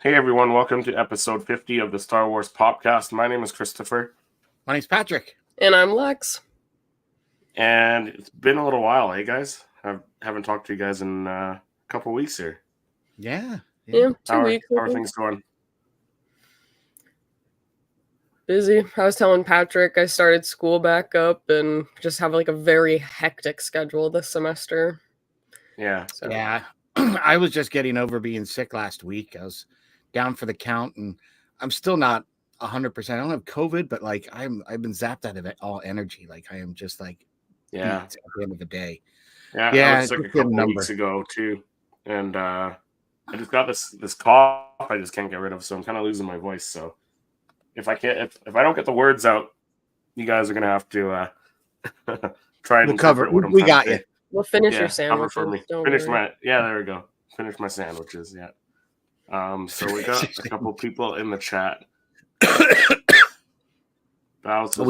Hey everyone, welcome to episode 50 of the Star Wars Popcast. My name is Christopher. My name's Patrick. And I'm Lex. And it's been a little while, hey guys? I haven't talked to you guys in a couple weeks here. Yeah, 2 2 weeks. How are things going? Busy. I was telling Patrick I started school back up and just have like a very hectic schedule this semester. Yeah. So. Yeah. I was just getting over being sick last week. I was down for the count and I'm still not 100%. I don't have COVID, but like I've been zapped out of all energy. Like I am just like at the end of the day. Yeah, I was sick a couple weeks ago too. And I just got this cough I just can't get rid of, so I'm kind of losing my voice. So if I don't get the words out, you guys are gonna have to try and cover. We got you. We'll finish your sandwiches. For me. There we go. Finish my sandwiches. Yeah. So we got a couple people in the chat. We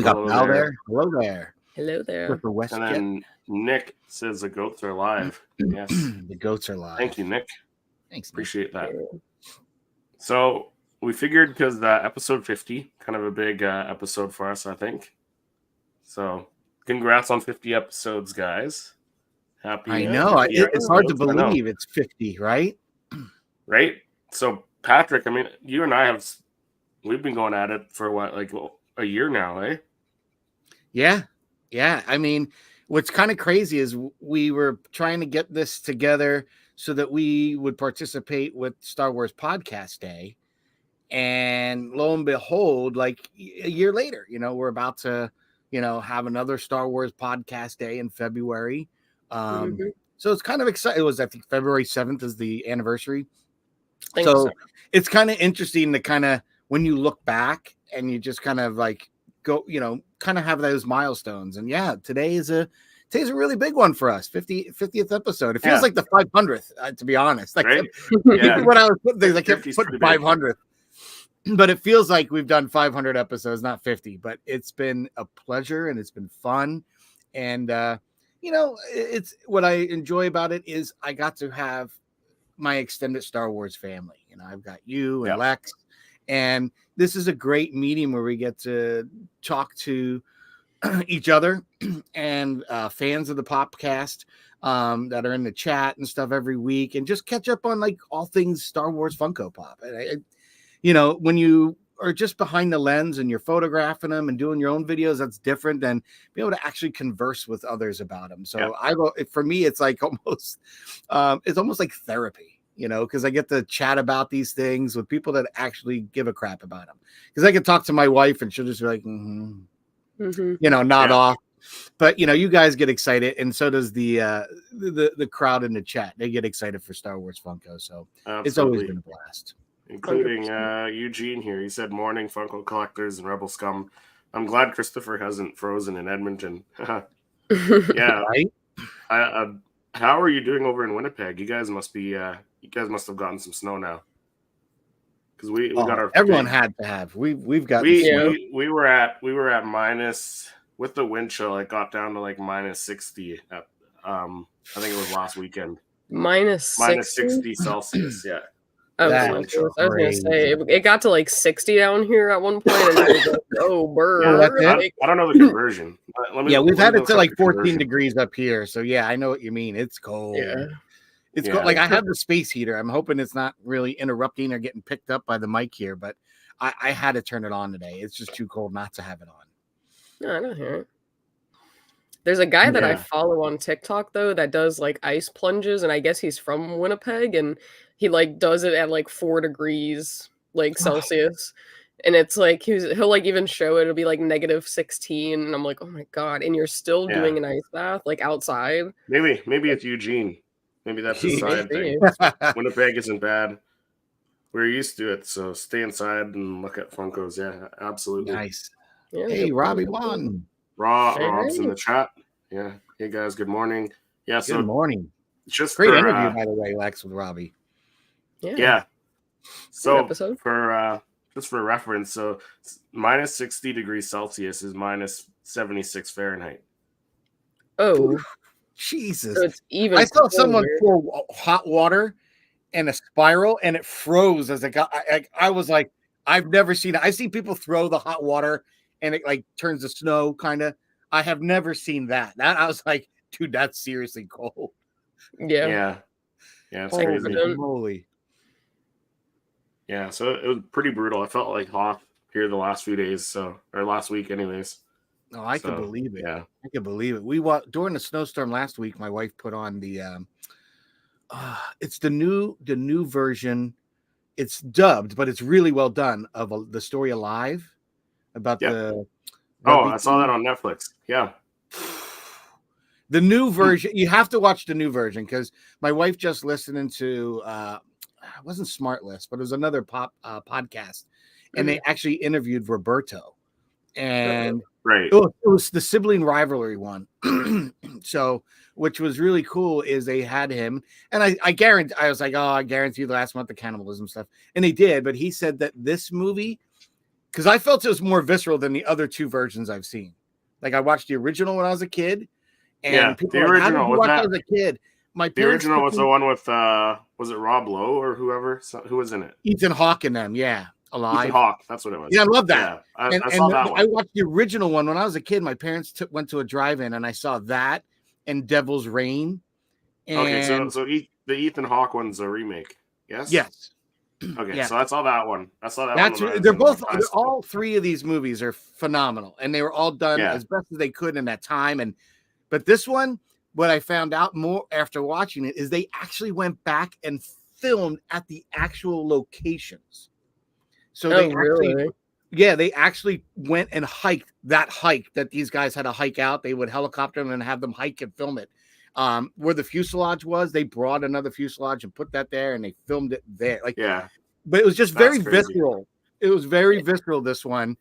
got Val there. Hello there. Hello there. And then Nick says the goats are live. Yes. The goats are live. Thank you, Nick. Thanks. Appreciate that. So we figured because episode 50, kind of a big episode for us, I think. So congrats on 50 episodes, guys. Happy. I know. It's hard to believe it's 50, right? Right. So Patrick, I mean, you and I we've been going at it for what, like a year now, eh? Yeah. I mean, what's kind of crazy is we were trying to get this together so that we would participate with Star Wars Podcast Day. And lo and behold, like a year later, we're about to, have another Star Wars Podcast Day in February. So it's kind of exciting. It was, I think, February 7th is the anniversary. So it's kind of interesting to kind of, when you look back and you just kind of like go, kind of have those milestones. And yeah, today's a really big one for us. 50th episode. It feels like the 500th, to be honest. Like when I was putting things, I kept putting 500th. But it feels like we've done 500 episodes, not 50. But it's been a pleasure and it's been fun. And, it's what I enjoy about it is I got to have my extended Star Wars family. I've got you and Lex. And this is a great meeting where we get to talk to each other and fans of the Popcast that are in the chat and stuff every week and just catch up on like all things Star Wars Funko Pop. And when you are just behind the lens and you're photographing them and doing your own videos, that's different than be able to actually converse with others about them. So for me, it's like almost like therapy, because I get to chat about these things with people that actually give a crap about them. Because I can talk to my wife and she'll just be like, nod off. But you guys get excited, and so does the crowd in the chat. They get excited for Star Wars Funko. So It's always been a blast. Including Eugene here. He said, morning, Funko collectors and Rebel scum. I'm glad Christopher hasn't frozen in Edmonton. Yeah. Right? How are you doing over in Winnipeg? You guys must have gotten some snow now. Because we got our everyone had to have. We've got we were at minus, with the wind chill, it got down to like minus 60 at I think it was last weekend. Minus 60 Celsius, yeah. I was gonna say it got to like 60 down here at one point, and I was like, "Oh, bird!" Yeah, I don't know the conversion. We've had it to like 14 degrees up here, so yeah, I know what you mean. It's cold. Yeah, it's cold. Like I have the space heater. I'm hoping it's not really interrupting or getting picked up by the mic here, but I had to turn it on today. It's just too cold not to have it on. No, I don't hear it. There's a guy that I follow on TikTok though that does like ice plunges, and I guess he's from Winnipeg, and he like does it at like 4 degrees like Celsius, and it's like he'll like even show it'll be like negative 16, and I'm like, oh my god, and you're still doing an ice bath like outside. Maybe it's Eugene. Maybe that's a side thing. Winnipeg isn't bad. We're used to it, so stay inside and look at Funkos. Yeah, absolutely. Nice. Yeah, hey, Robbie won. Rob's in the chat. Yeah. Hey guys, good morning. Yeah. So good morning. Just great interview, by the way, Lex, with Robbie. Yeah. So for just for reference, so minus 60 degrees Celsius is minus 76 Fahrenheit. Oh, Jesus! So it's even. I saw someone pour hot water and a spiral, and it froze as it got. I was like, I've never seen it. I see people throw the hot water and it like turns to snow, kind of. I have never seen that. That I was like, dude, that's seriously cold. Yeah. It's crazy. Holy. Yeah, so it was pretty brutal. I felt like hot here the last few days, or last week, anyways. Oh, I could believe it. Yeah, I could believe it. We walked during the snowstorm last week. My wife put on the it's the new version. It's dubbed, but it's really well done of the story Alive about the. I saw that on Netflix. Yeah. The new version, you have to watch the new version because my wife just listened to it wasn't Smart List, but it was another podcast, and they actually interviewed Roberto, and right, it was the sibling rivalry one. So, which was really cool is they had him, and I guarantee, I was like, oh, I guarantee the last month the cannibalism stuff, and they did, but he said that this movie, because I felt it was more visceral than the other two versions I've seen. Like I watched the original when I was a kid. And people the original was that as a kid. The original was the one with was it Rob Lowe or whoever? Who was in it? Ethan Hawke and them, yeah. Alive. Ethan Hawke, that's what it was. Yeah, I love that. Yeah, I saw that one. I watched the original one when I was a kid. My parents went to a drive-in and I saw that and Devil's Reign. And so the Ethan Hawke one's a remake. Yes. Yes. Okay, so I saw that one. I saw that one. They're all three of these movies are phenomenal, and they were all done as best as they could in that time. But this one, what I found out more after watching it is they actually went back and filmed at the actual locations. So they actually went and hiked that hike that these guys had to hike out. They would helicopter them and have them hike and film it. Where the fuselage was, they brought another fuselage and put that there, and they filmed it there. But it was just very visceral. It was very visceral. This one.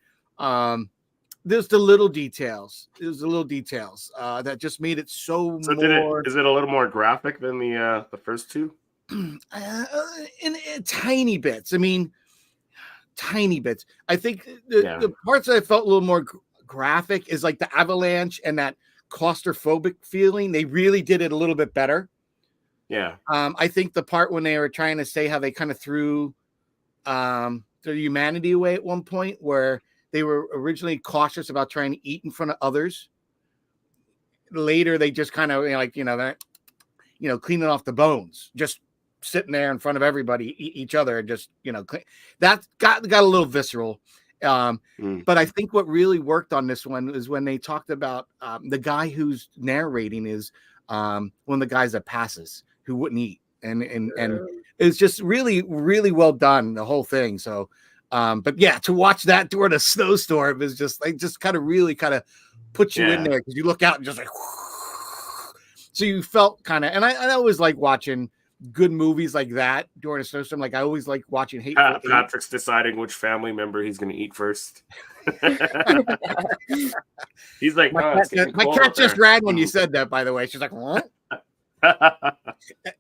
There's the little details. It was the little details that just made it so more. Is it a little more graphic than the first two? In tiny bits. I mean, tiny bits. I think the parts that I felt a little more graphic is like the avalanche and that claustrophobic feeling. They really did it a little bit better. Yeah. I think the part when they were trying to say how they kind of threw their humanity away at one point where they were originally cautious about trying to eat in front of others. Later, they just kind of cleaning off the bones, just sitting there in front of everybody, each other, and just that got a little visceral. But I think what really worked on this one is when they talked about the guy who's narrating is one of the guys that passes who wouldn't eat, and it's just really, really well done, the whole thing. So. But yeah, to watch that during a snowstorm is just kind of really kind of put you in there because you look out and just like, so you felt kind of, and I always like watching good movies like that during a snowstorm. Like I always like watching Patrick's deciding which family member he's going to eat first. He's like, my cat just ran when you said that, by the way. She's like, what?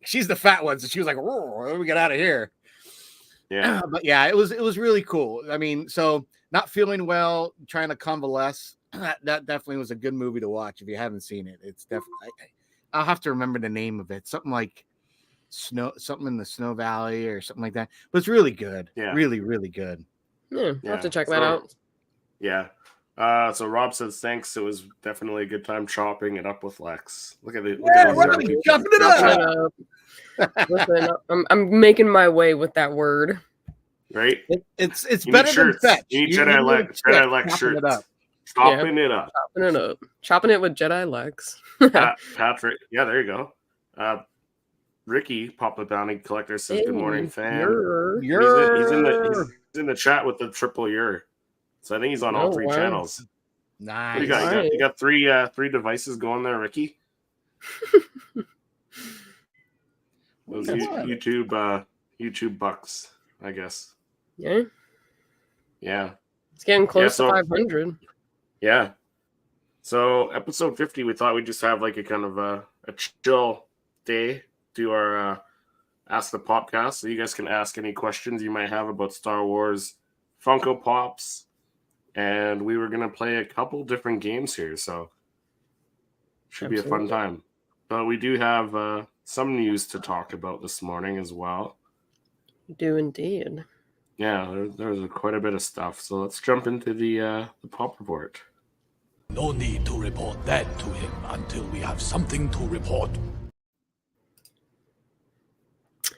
She's the fat one. So she was like, oh, let me get out of here. Yeah, but yeah, it was really cool. I mean, so not feeling well, trying to convalesce. That definitely was a good movie to watch if you haven't seen it. It's definitely. I'll have to remember the name of it. Something like something in the Snow Valley or something like that. But it's really good. Yeah, really, really good. Yeah, I'll have to check that out. Yeah. So Rob says thanks. It was definitely a good time chopping it up with Lex. Look at it. Chopping it up. Listen, I'm making my way with that word. Right? It's better than fetch. You need Jedi Lex shirts. Chopping it up. Chopping it with Jedi Lex. Patrick. Yeah, there you go. Ricky, Pop the Bounty Collector says, "Good morning, fam." He's in the chat with the triple year. So I think he's on all three channels. Nice. What do you got? You got three devices going there, Ricky. Those YouTube bucks, I guess. Yeah. Yeah. It's getting close to 500. Yeah. So episode 50, we thought we'd just have like a kind of a chill day, do our Ask the Popcast. So you guys can ask any questions you might have about Star Wars, Funko Pops, and we were gonna play a couple different games here, so should be a fun time. But we do have some news to talk about this morning as well. do indeed. Yeah, there's quite a bit of stuff. So let's jump into the pop report. No need to report that to him until we have something to report.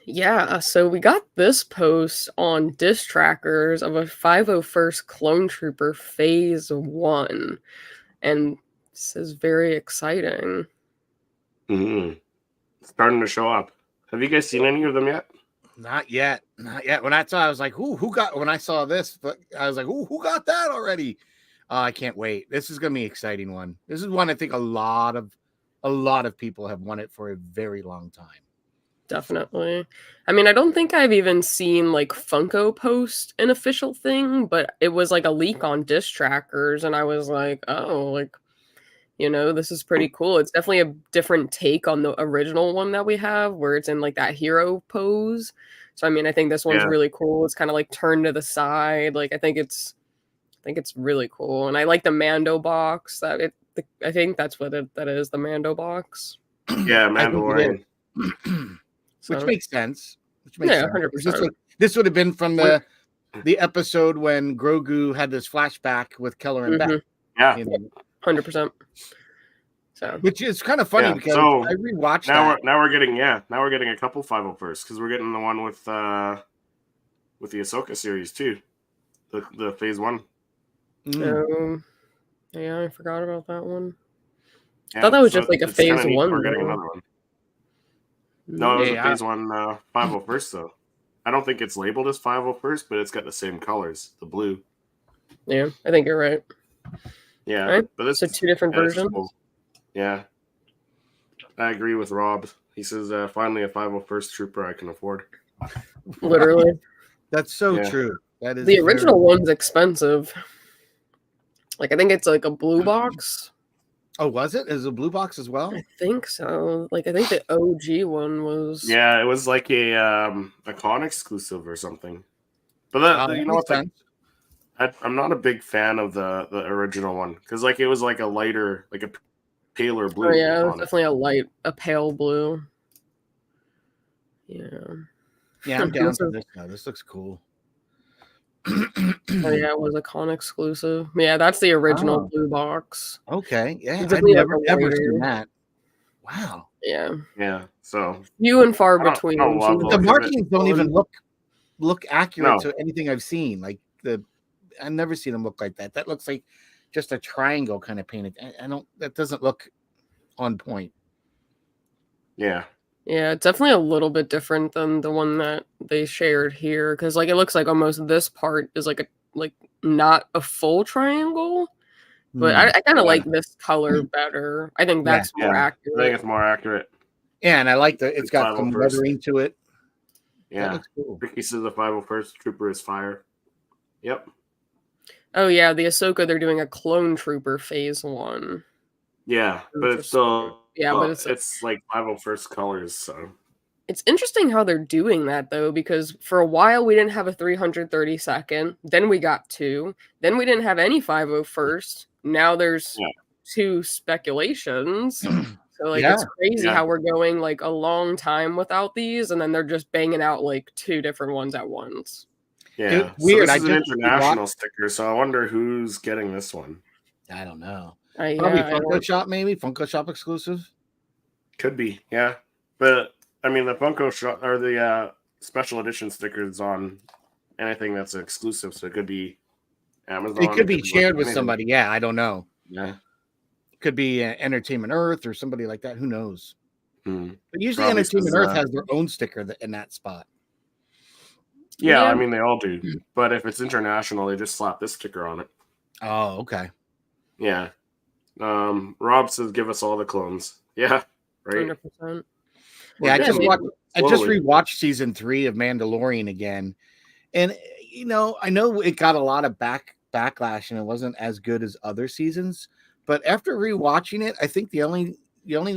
Yeah, so we got this post on disc trackers of a 501st Clone Trooper Phase 1. And this is very exciting. Mm-hmm. Starting to show up. Have you guys seen any of them yet? Not yet. When I saw, I was like, who got? When I saw this, but I was like, who got that already? I can't wait. This is gonna be an exciting one. This is one I think a lot of people have wanted for a very long time. Definitely. I mean, I don't think I've even seen like Funko post an official thing, but it was like a leak on disc trackers, and I was like, oh, like, this is pretty cool. It's definitely a different take on the original one that we have, where it's in like that hero pose. So I mean, I think this one's really cool. It's kind of like turned to the side. Like I think it's really cool, and I like the Mando box. I think that's what that is, the Mando box. Yeah, Mandalorian. Which makes sense. 100%. This would have been from the episode when Grogu had this flashback with Keller and Beck. Yeah, 100%. So, which is kind of funny because I rewatched now we're getting a couple 501st because we're getting the one with the Ahsoka series too, the Phase 1. Yeah, I forgot about that one. Yeah, I thought that was just like a Phase 1. We're getting another one. No, it was a Phase 1 501st though. I don't think it's labeled as 501st, but it's got the same colors, the blue. Yeah, I think you're right. Yeah, right? But this so 2 different versions. Cool. Yeah, I agree with Rob. He says, "Finally, a 501st trooper I can afford." Literally, that's so true. That is the original one's expensive. Like I think it's like a blue box. Oh, was it? Is it a blue box as well? I think so. Like I think the OG one was. Yeah, it was like a con exclusive or something. But you know what? I'm not a big fan of the original one because like it was like a lighter, like a paler blue. Oh yeah, it was definitely a pale blue. Yeah. Yeah, I'm down for this now. This looks cool. Oh yeah, it was a con exclusive. Yeah, that's the original blue box. Okay, yeah, I've never ever seen that. Wow. Yeah. So few and far between. The markings don't even look accurate to anything I've seen. Like I've never seen them look like that. That looks like just a triangle kind of painted. That doesn't look on point. Yeah. Yeah, it's definitely a little bit different than the one that they shared here because like it looks like almost this part is like not a full triangle, but I kind of like this color better. I think that's more accurate. I think it's more accurate. Yeah, and I like it's got some lettering to it. Yeah, cool. Ricky says the 501st trooper is fire. Yep. Oh yeah, the Ahsoka, they're doing a clone trooper Phase 1. Yeah, but it's still but it's like 501st colors, so it's interesting how they're doing that though, because for a while we didn't have a 332nd, then we got 2, then we didn't have any 501st. Now there's 2 speculations. So like it's crazy how we're going like a long time without these, and then they're just banging out like 2 different ones at once. Yeah, weird. So this is an international sticker, so I wonder who's getting this one. I don't know. Probably Funko Shop, maybe Funko Shop exclusive. Could be, yeah. But I mean, the Funko Shop or the special edition stickers on anything that's exclusive, so it could be Amazon. It could be shared with somebody. Yeah, I don't know. Yeah, it could be Entertainment Earth or somebody like that. Who knows? But usually, Entertainment Earth has their own sticker in that spot. Yeah, I mean they all do. But if it's international, they just slap this sticker on it. Oh, okay. Yeah. Rob says, "Give us all the clones." Yeah, right. 100%. Yeah, I just rewatched season 3 of Mandalorian again, and I know it got a lot of backlash, and it wasn't as good as other seasons. But after rewatching it, I think the only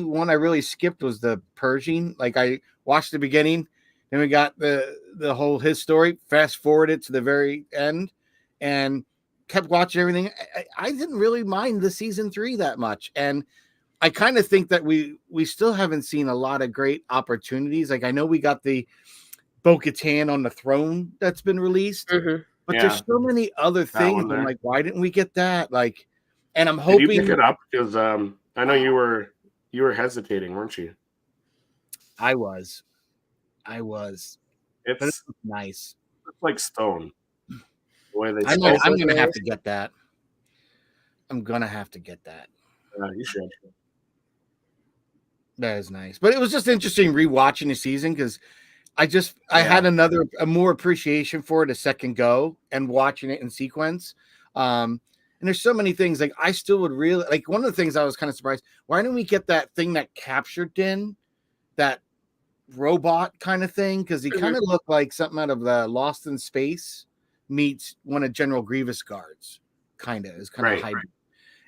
one I really skipped was the purging. Like I watched the beginning, then we got the whole his story. Fast forwarded to the very end, and kept watching everything. I didn't really mind the season 3 that much, and I kind of think that we still haven't seen a lot of great opportunities. Like I know we got the Bo-Katan on the throne that's been released. Mm-hmm. But there's so many other things. I'm like, why didn't we get that? Like, and I'm hoping. Did you pick it up? Because I know you were hesitating, weren't you? I was. It's nice. It's like stone. The way they I'm gonna have to get that. I'm gonna have to get that. You should. That is nice. But it was just interesting rewatching the season because I had a more appreciation for it a second go and watching it in sequence. And there's so many things like I still would really like. One of the things I was kind of surprised, why didn't we get that thing that captured Din, that robot kind of thing? Because he kind of looked like something out of the Lost in Space meets one of General Grievous' guards. Kind of is kind of hybrid.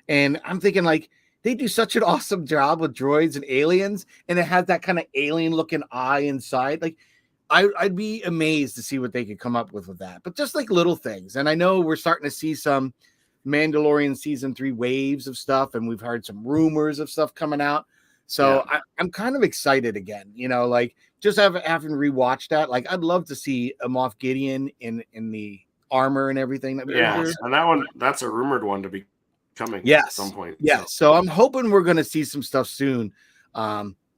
And I'm thinking like they do such an awesome job with droids and aliens, and it has that kind of alien looking eye inside. Like I'd be amazed to see what they could come up with that. But just like little things. And I know we're starting to see some Mandalorian season 3 waves of stuff, and we've heard some rumors of stuff coming out. So I'm kind of excited again, you know, like just having rewatched that. Like I'd love to see a Moff Gideon in the armor and everything. And that that's a rumored one to be coming at some point. So I'm hoping we're going to see some stuff soon.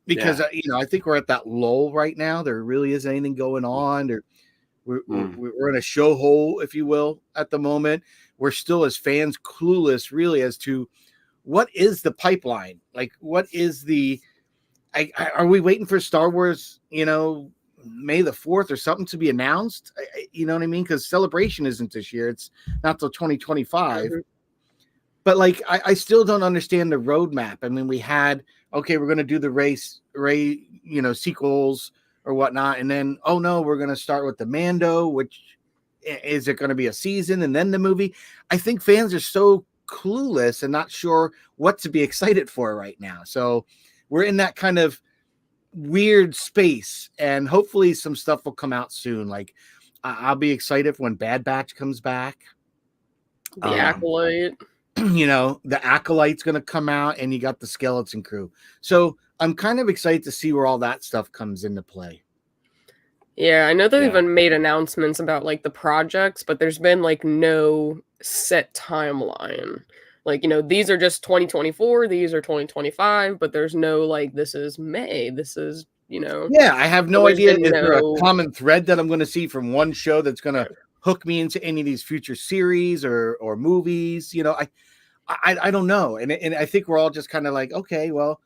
Because you know, I think we're at that lull right now. There really isn't anything going on. We're in a show hole, if you will, at the moment. We're still, as fans, clueless really as to what is the pipeline. Like, what is the? Are we waiting for Star Wars? You know, May the 4th or something to be announced? You know what I mean? Because Celebration isn't this year; it's not till 2025. But like, I still don't understand the roadmap. I mean, we had we're going to do the Ray, you know, sequels or whatnot, and then we're going to start with the Mando. Which is it going to be a season and then the movie? I think fans are so clueless and not sure what to be excited for right now. So we're in that kind of weird space, and hopefully some stuff will come out soon. Like I'll be excited when Bad Batch comes back. The Acolyte. You know, the Acolyte's going to come out, and you got the Skeleton Crew. So I'm kind of excited to see where all that stuff comes into play. Yeah, I know they've even made announcements about like the projects, but there's been like no set timeline. Like, you know, these are just 2024, these are 2025, but there's no like this is May, this is, you know. Yeah, I have no idea. Is there a common thread that I'm going to see from one show that's going to hook me into any of these future series or movies? You know, I don't know. And I think we're all just kind of like, okay, well,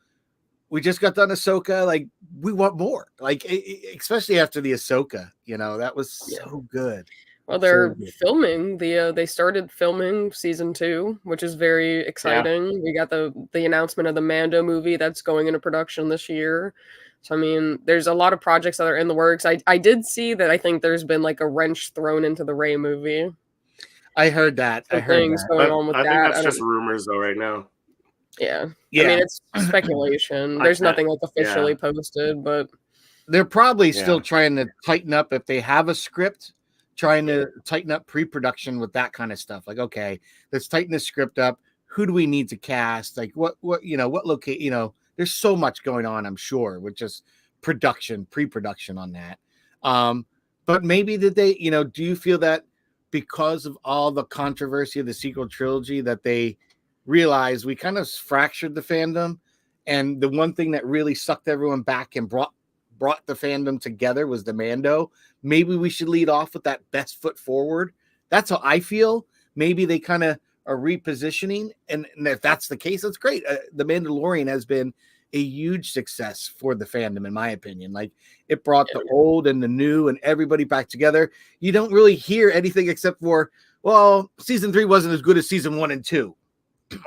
we just got done Ahsoka. Like, we want more. Like, especially after the Ahsoka, you know, that was so good. Well, they're filming they started filming season 2, which is very exciting. We got the announcement of the Mando movie that's going into production this year. So, I mean, there's a lot of projects that are in the works. I did see that I think there's been like a wrench thrown into the Rey movie. I heard that. I heard things going on with that. I think that's just rumors though right now. Yeah. I mean, it's speculation. There's nothing like officially posted, but they're probably still trying to tighten up if they have a script, trying to tighten up pre-production with that kind of stuff. Like, okay, let's tighten the script up. Who do we need to cast? Like what locate, you know, there's so much going on, I'm sure, with just pre-production on that. But maybe did they, you know, do you feel that because of all the controversy of the sequel trilogy that they realized we kind of fractured the fandom, and the one thing that really sucked everyone back and brought the fandom together was the Mando? Maybe we should lead off with that best foot forward. That's how I feel. Maybe they kind of are repositioning, and if that's the case, that's great. The Mandalorian has been a huge success for the fandom, in my opinion. Like, it brought the old and the new and everybody back together. You don't really hear anything except for, well, season 3 wasn't as good as season 1 and 2.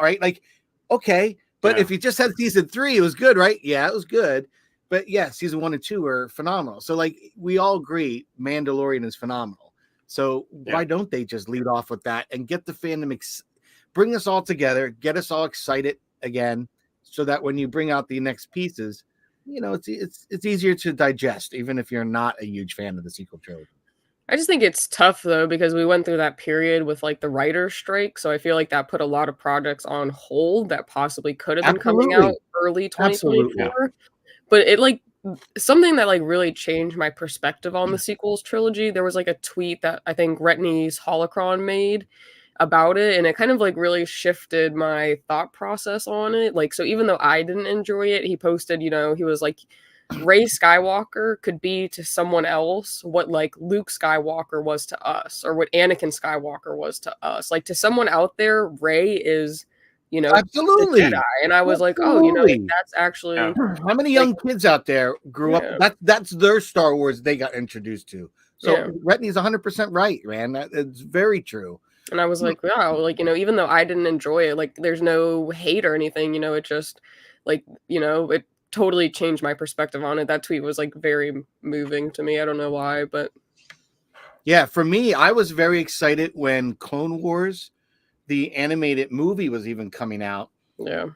Right? Like, okay, but if you just had season 3, it was good, right? Yeah, it was good. But yeah, season 1 and 2 were phenomenal. So like, we all agree Mandalorian is phenomenal. So why don't they just lead off with that and get the fandom, bring us all together, get us all excited again, so that when you bring out the next pieces, you know, it's easier to digest, even if you're not a huge fan of the sequel trilogy. I just think it's tough though, because we went through that period with like the writer's strike. So I feel like that put a lot of projects on hold that possibly could have been coming out early 2024. But it like something that like really changed my perspective on the sequels trilogy. There was like a tweet that I think Retney's Holocron made about it, and it kind of like really shifted my thought process on it. Like, so even though I didn't enjoy it, he posted, he was like, Rey Skywalker could be to someone else what like Luke Skywalker was to us, or what Anakin Skywalker was to us. Like, to someone out there, Rey is, absolutely the Jedi. And I was like, oh, that's actually how many young kids out there grew up. That's their Star Wars they got introduced to. So Retney's 100% right, man. It's very true. And I was like, wow, like, even though I didn't enjoy it, like, there's no hate or anything, it just, like, it totally changed my perspective on it. That tweet was, like, very moving to me. I don't know why, but. Yeah, for me, I was very excited when Clone Wars, the animated movie, was even coming out. Yeah.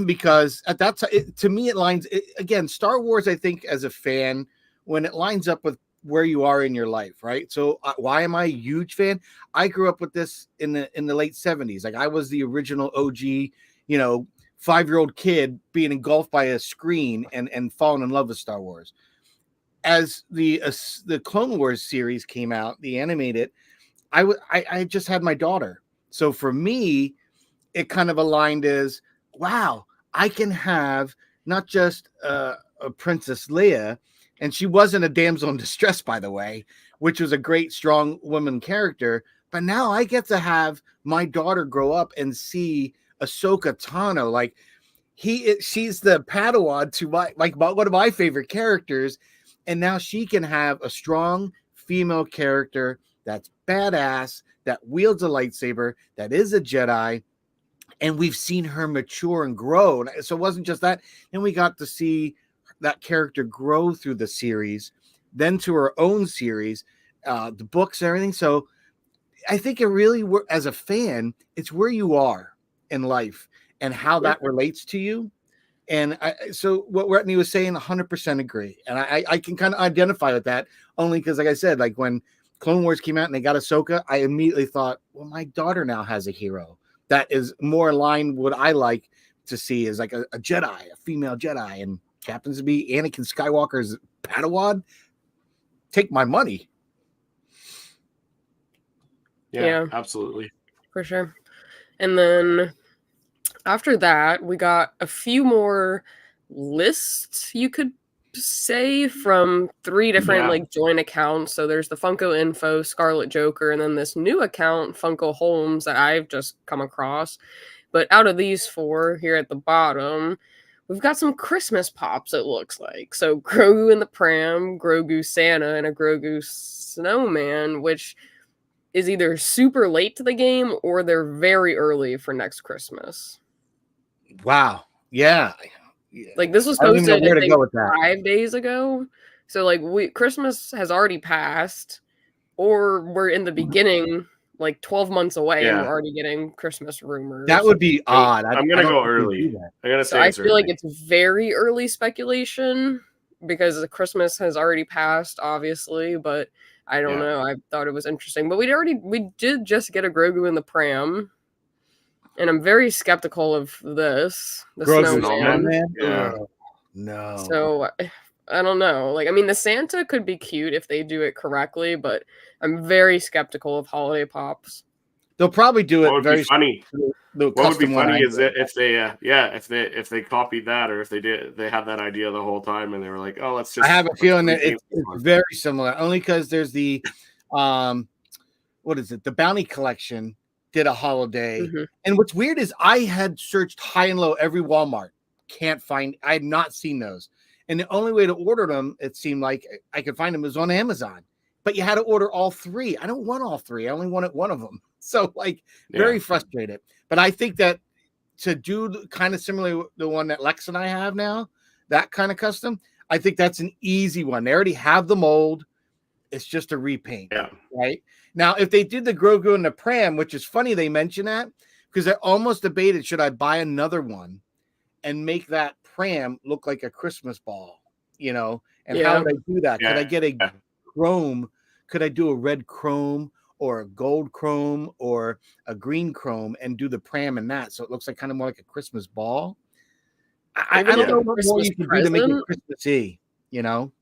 Because at that time, to me, it lines, again, Star Wars, I think, as a fan, when it lines up with where you are in your life, right? So why am I a huge fan? I grew up with this in the late 70s. Like, I was the original OG, 5-year-old kid being engulfed by a screen and falling in love with Star Wars. As the Clone Wars series came out, the animated, I just had my daughter. So for me, it kind of aligned as, wow, I can have not just a Princess Leia, and she wasn't a damsel in distress, by the way, which was a great, strong woman character. But now I get to have my daughter grow up and see Ahsoka Tano. Like, she's the Padawan to one of my favorite characters. And now she can have a strong female character that's badass, that wields a lightsaber, that is a Jedi. And we've seen her mature and grow. So it wasn't just that. And we got to see that character grow through the series, then to her own series, the books and everything. So I think it really, as a fan, it's where you are in life and how that relates to you. And so what Retney was saying, 100% agree. And I can kind of identify with that, only because, like I said, like when Clone Wars came out and they got Ahsoka, I immediately thought, well, my daughter now has a hero that is more in line with what I like to see, is like a Jedi, a female Jedi, and happens to be Anakin Skywalker's Padawan. Take my money. Yeah, absolutely. For sure. And then after that, we got a few more lists, you could say, from 3 different like joint accounts. So there's the Funko Info, Scarlet Joker, and then this new account, Funko Holmes, that I've just come across. But out of these 4 here at the bottom, we've got some Christmas pops, it looks like. So Grogu in the pram, Grogu Santa, and a Grogu snowman, which is either super late to the game or they're very early for next Christmas. Wow. Yeah. Like, this was posted, I think, 5 days ago. So, like, Christmas has already passed, or we're in the beginning, like 12 months away, and we're already getting Christmas rumors. That would be odd. I'm going to go early. I got to say, I feel like it's very early speculation, because the Christmas has already passed, obviously, but I don't know. I thought it was interesting. But we did just get a Grogu in the pram. And I'm very skeptical of this. The snowman. Yeah. No. So I don't know. Like, I mean, the Santa could be cute if they do it correctly, but I'm very skeptical of holiday pops. They'll probably do it very funny. What would be funny is if they copied that, or if they had that idea the whole time and they were like, oh, let's just. I have a feeling that it's very similar, only because there's the what is it? The Bounty Collection did a holiday. Mm-hmm. And what's weird is I had searched high and low every Walmart. I had not seen those. And the only way to order them, it seemed like I could find them, was on Amazon. But you had to order all 3. I don't want all 3. I only wanted one of them. So, like, very frustrated. But I think that to do kind of similarly the one that Lex and I have now, that kind of custom, I think that's an easy one. They already have the mold. It's just a repaint. Yeah. Right? Now, if they did the Grogu and the pram, which is funny they mention that, because I almost debated, should I buy another one and make that pram look like a Christmas ball, and how would I do that? Could I get a chrome? Could I do a red chrome or a gold chrome or a green chrome and do the pram in that, so it looks like kind of more like a Christmas ball? I don't know what more you can do to make it Christmassy. you know?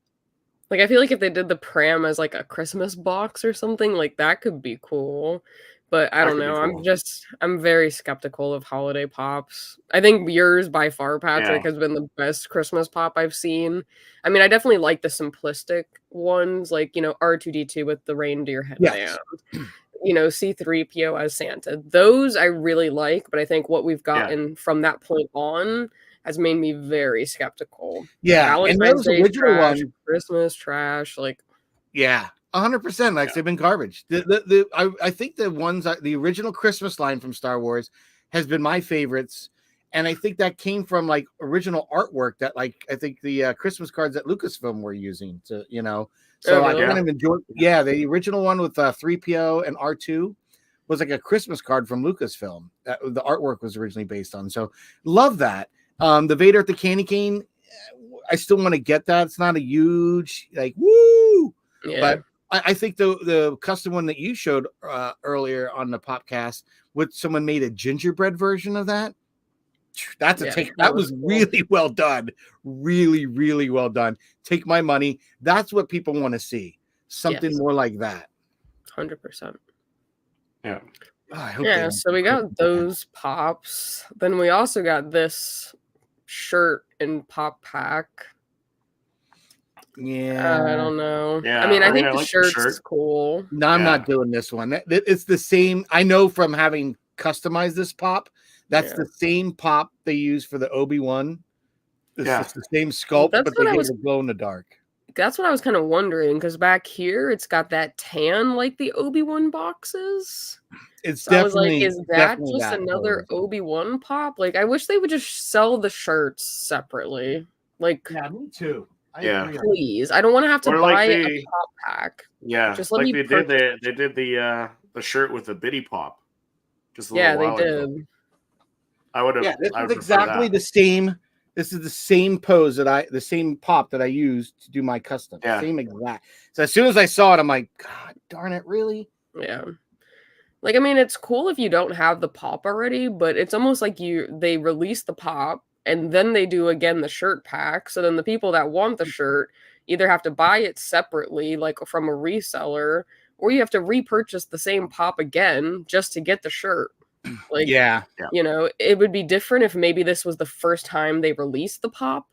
Like, I feel like if they did the pram as like a Christmas box or something, like that could be cool. But I That don't could be know. cool. I'm very skeptical of holiday pops. I think yours by far, Patrick, Yeah. has been the best Christmas pop I've seen. I mean, I definitely like the simplistic ones, like, R2D2 with the reindeer headband. Yes. C3PO as Santa. Those I really like, but I think what we've Yeah. gotten from that point on has made me very skeptical. Yeah, and Valentine's those Day original trash, ones, Christmas trash, like yeah, 100%. Like Yeah. they've been garbage. I think the original Christmas line from Star Wars has been my favorites, and I think that came from like original artwork that like I think the Christmas cards that Lucasfilm were using to So I really? kind of enjoyed. Yeah, the original one with 3PO and R2 was like a Christmas card from Lucasfilm that the artwork was originally based on. So love that. The Vader at the candy cane, I still want to get that. It's not a huge like woo, Yeah. but I think the custom one that you showed earlier on the podcast, with someone made a gingerbread version of that. That's a take. That was cool. Really well done. Really, really well done. Take my money. That's what people want to see. Something more like that. 100%. Yeah. Oh, so we got those pops. Then we also got this shirt and pop pack. Yeah. I don't know. Yeah. I mean, I think I the like shirt's the shirt. cool. No, I'm not doing this one. It's the same. I know from having customized this pop, that's the same pop they use for the Obi-Wan. It's the same sculpt, but they gave it a glow in the dark. That's what I was kind of wondering, because back here it's got that tan like the Obi-Wan boxes. It's so definitely. I was like, is that just another Obi-Wan pop? Like, I wish they would just sell the shirts separately. Like, yeah, me too. Please, I don't want to have to buy a pop pack. Yeah, just let me. They did the shirt with the bitty pop. Just a little while ago. I would have. Yeah, this is exactly the same. This is the same pose the same pop that I used to do my custom. Yeah. Same exact. So as soon as I saw it, I'm like, God darn it, really? Yeah. Like, I mean, it's cool if you don't have the pop already, but it's almost like they release the pop and then they do again the shirt pack. So then the people that want the shirt either have to buy it separately, like from a reseller, or you have to repurchase the same pop again just to get the shirt. Like, it would be different if maybe this was the first time they released the pop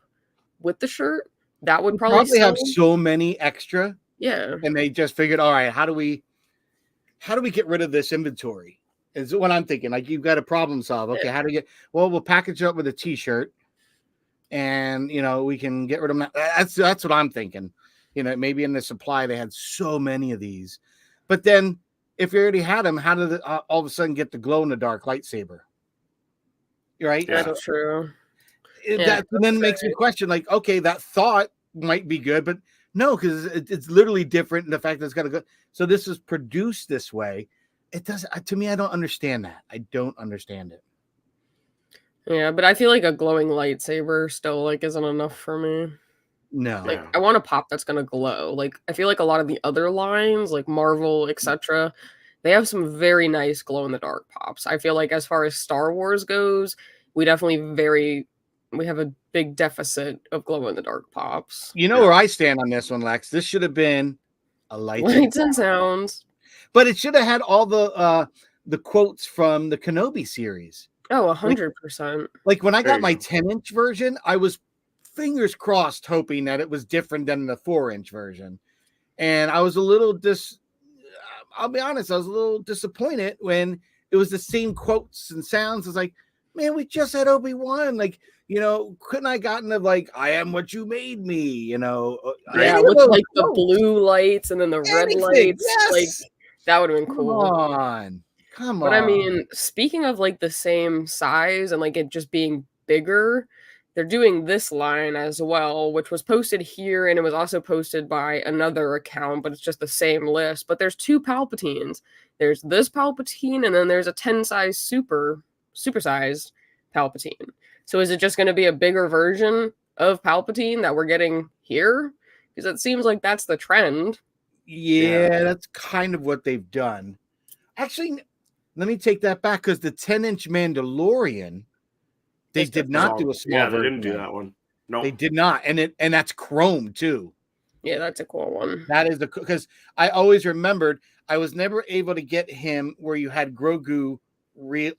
with the shirt. That would probably have so many extra. Yeah. And they just figured, all right, how do we get rid of this inventory? Is what I'm thinking. Like, you've got to problem solve. Okay, how do you we'll package it up with a t-shirt and we can get rid of them. That's what I'm thinking. Maybe in the supply they had so many of these. But then if you already had them, how did it all of a sudden get the glow in the dark lightsaber? Right? Yeah, that's true. That then makes me question, like, okay, that thought might be good, but no, because it's literally different in the fact that it's got to go. So this is produced this way. It doesn't, to me, I don't understand that. I don't understand it. Yeah, but I feel like a glowing lightsaber still like isn't enough for me. No. Like, I want a pop that's gonna glow. Like, I feel like a lot of the other lines, like Marvel, etc., they have some very nice glow in the dark pops. I feel like as far as Star Wars goes, we have a big deficit of glow in the dark pops. You know where I stand on this one, Lex? This should have been a Lights and Sounds. But it should have had all the quotes from the Kenobi series. Oh, 100%. Like when I got my 10-inch version, I was fingers crossed hoping that it was different than the 4-inch version. And I was a little I'll be honest, I was a little disappointed when it was the same quotes and sounds. It's like, man, we just had Obi-Wan. Like, couldn't I gotten of like, I am what you made me, Yeah, with like the blue lights and then the red lights. Yes. Like, that would have been cool. Come on. But I mean, speaking of like the same size and like it just being bigger, they're doing this line as well, which was posted here and it was also posted by another account, but it's just the same list. But there's 2 Palpatines. There's this Palpatine and then there's a 10-size supersized Palpatine. So is it just going to be a bigger version of Palpatine that we're getting here? Because it seems like that's the trend. Yeah, that's kind of what they've done. Actually, let me take that back, because the 10-inch Mandalorian, they did not do a small version. Yeah, they didn't do that one. No, They did not, and that's chrome too. Yeah, that's a cool one. That is because I always remembered I was never able to get him where you had Grogu where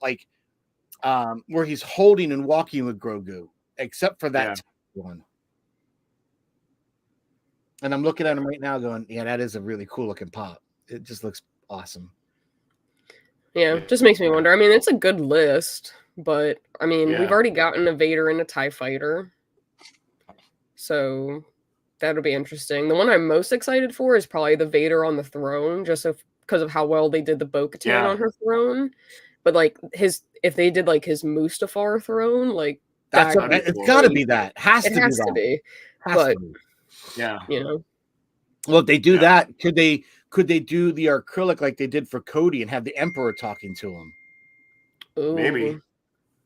he's holding and walking with Grogu, except for that one. And I'm looking at him right now going, yeah, that is a really cool looking pop. It just looks awesome. Yeah, just makes me wonder. I mean, it's a good list, but I mean, we've already gotten a Vader and a TIE Fighter. So that'll be interesting. The one I'm most excited for is probably the Vader on the throne, just because of how well they did the Bo-Katan on her throne. But like if they did like his Mustafar throne, like it's got to be that. It has to be. But yeah, you know, well, if they do that, could they do the acrylic like they did for Cody and have the Emperor talking to him? Ooh. Maybe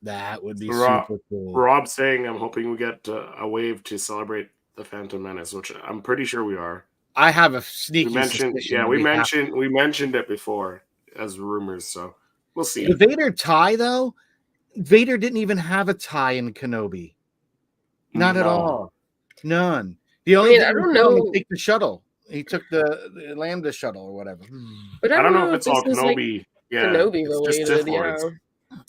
that would be super cool. Rob saying, "I'm hoping we get a wave to celebrate the Phantom Menace," which I'm pretty sure we are. I have a sneaky suspicion. Yeah, we mentioned it before as rumors, so we'll see. The Vader tie, though, Vader didn't even have a tie in Kenobi. Not at all. None. The only thing I don't know. He took the shuttle. He took the Lambda shuttle or whatever. But I don't know if it's all Kenobi. Kenobi related. Yeah.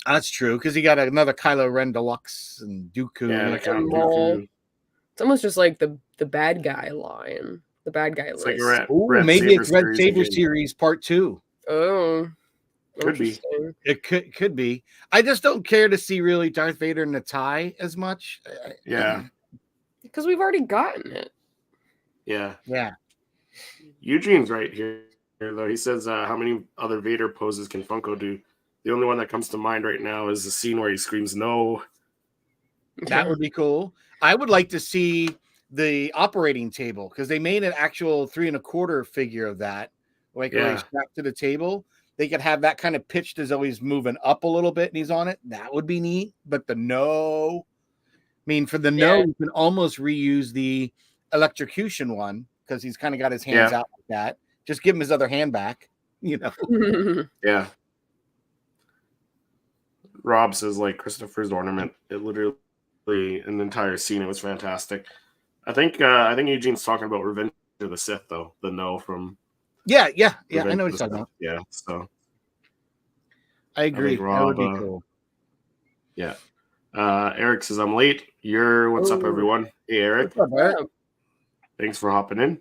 That's true, because he got another Kylo Ren Deluxe and Dooku. Yeah, Dooku. It's almost just like the bad guy line. The bad guy list. Like maybe it's Red Saber series Part 2. Oh. Could be. It could be. I just don't care to see really Darth Vader in the tie as much. Yeah. Because we've already gotten it. Yeah. Yeah. Eugene's right here, though. He says, how many other Vader poses can Funko do? The only one that comes to mind right now is the scene where he screams no. That would be cool. I would like to see the operating table, because they made an actual 3 1/4 figure of that. Like when he's strapped to the table. They could have that kind of pitched as though he's moving up a little bit and he's on it. That would be neat. But the no, I mean, for the no, you can almost reuse the electrocution one, because he's kind of got his hands out like that. Just give him his other hand back, you know. Yeah. Rob says, like, Christopher's ornament, it literally an entire scene. It was fantastic. I think Eugene's talking about Revenge of the Sith, though. The no from Yeah. I know what he's talking about. Yeah, so I agree. That would be cool. Yeah. Eric says, I'm late. What's up, everyone? Hey, Eric. What's up, Eric? Thanks for hopping in.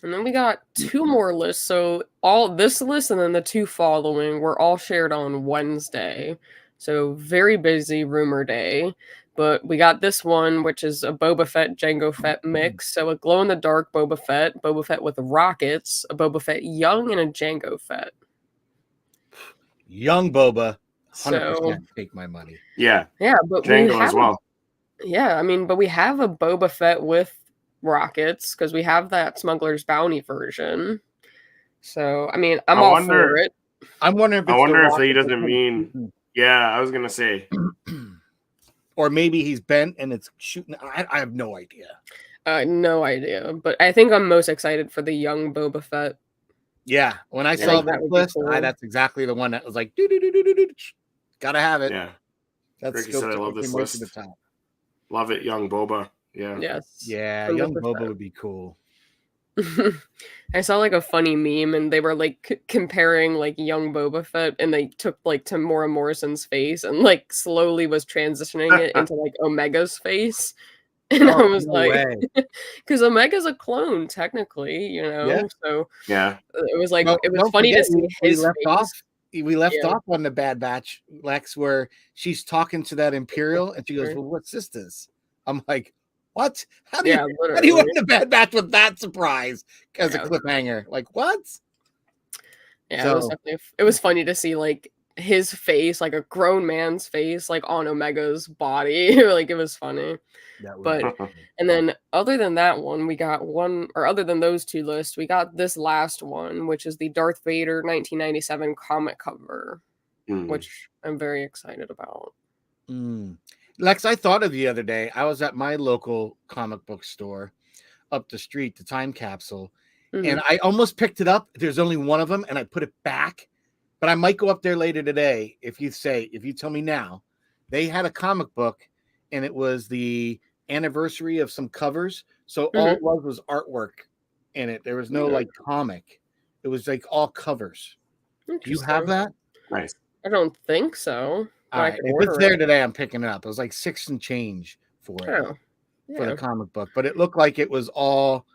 And then we got 2 more lists. So all this list and then the 2 following were all shared on Wednesday. So very busy rumor day. But we got this one, which is a Boba Fett, Jango Fett mix. So a glow-in-the-dark Boba Fett with rockets, a Boba Fett young, and a Jango Fett. Young Boba, 100% take my money. Yeah. Yeah, but Jango as well. Yeah, I mean, but we have a Boba Fett with rockets, because we have that Smuggler's Bounty version. So, I mean, I'm all for it. I'm wondering if if he doesn't mean... Yeah, I was going to say... Or maybe he's bent and it's shooting. I have no idea. No idea. But I think I'm most excited for the young Boba Fett. Yeah. When I saw that list, that's exactly the one that was like, gotta have it. Yeah. That's Ricky said, I love this list. Love it, young Boba. Yeah. Yes. Yeah, 100%. Young Boba would be cool. I saw like a funny meme, and they were like comparing like young Boba Fett, and they took like Tamora Morrison's face and like slowly was transitioning it into like Omega's face. And I was because Omega's a clone technically, you know. Yeah. So yeah, it was like it was funny to see his face. We left off on the Bad Batch, Lex, where she's talking to that Imperial, and she goes, "Well, what's this?" I'm like, "What? How do you end the Bad Batch with that surprise as a cliffhanger? Like what?" Yeah, so, it was funny to see like his face, like a grown man's face, like on Omega's body. Like it was funny. And then other than that one, we got other than those 2 lists, we got this last one, which is the Darth Vader 1997 comic cover, which I'm very excited about. Lex, I thought of the other day. I was at my local comic book store up the street, the Time Capsule, and I almost picked it up. There's only one of them, and I put it back. But I might go up there later today if you tell me now. They had a comic book, and it was the anniversary of some covers. So all it was artwork in it. There was no like comic. It was like all covers. Do you have that? Nice. I don't think so. All right. If it's there today, I'm picking it up. It was like $6 and change for it for the comic book, but it looked like it was all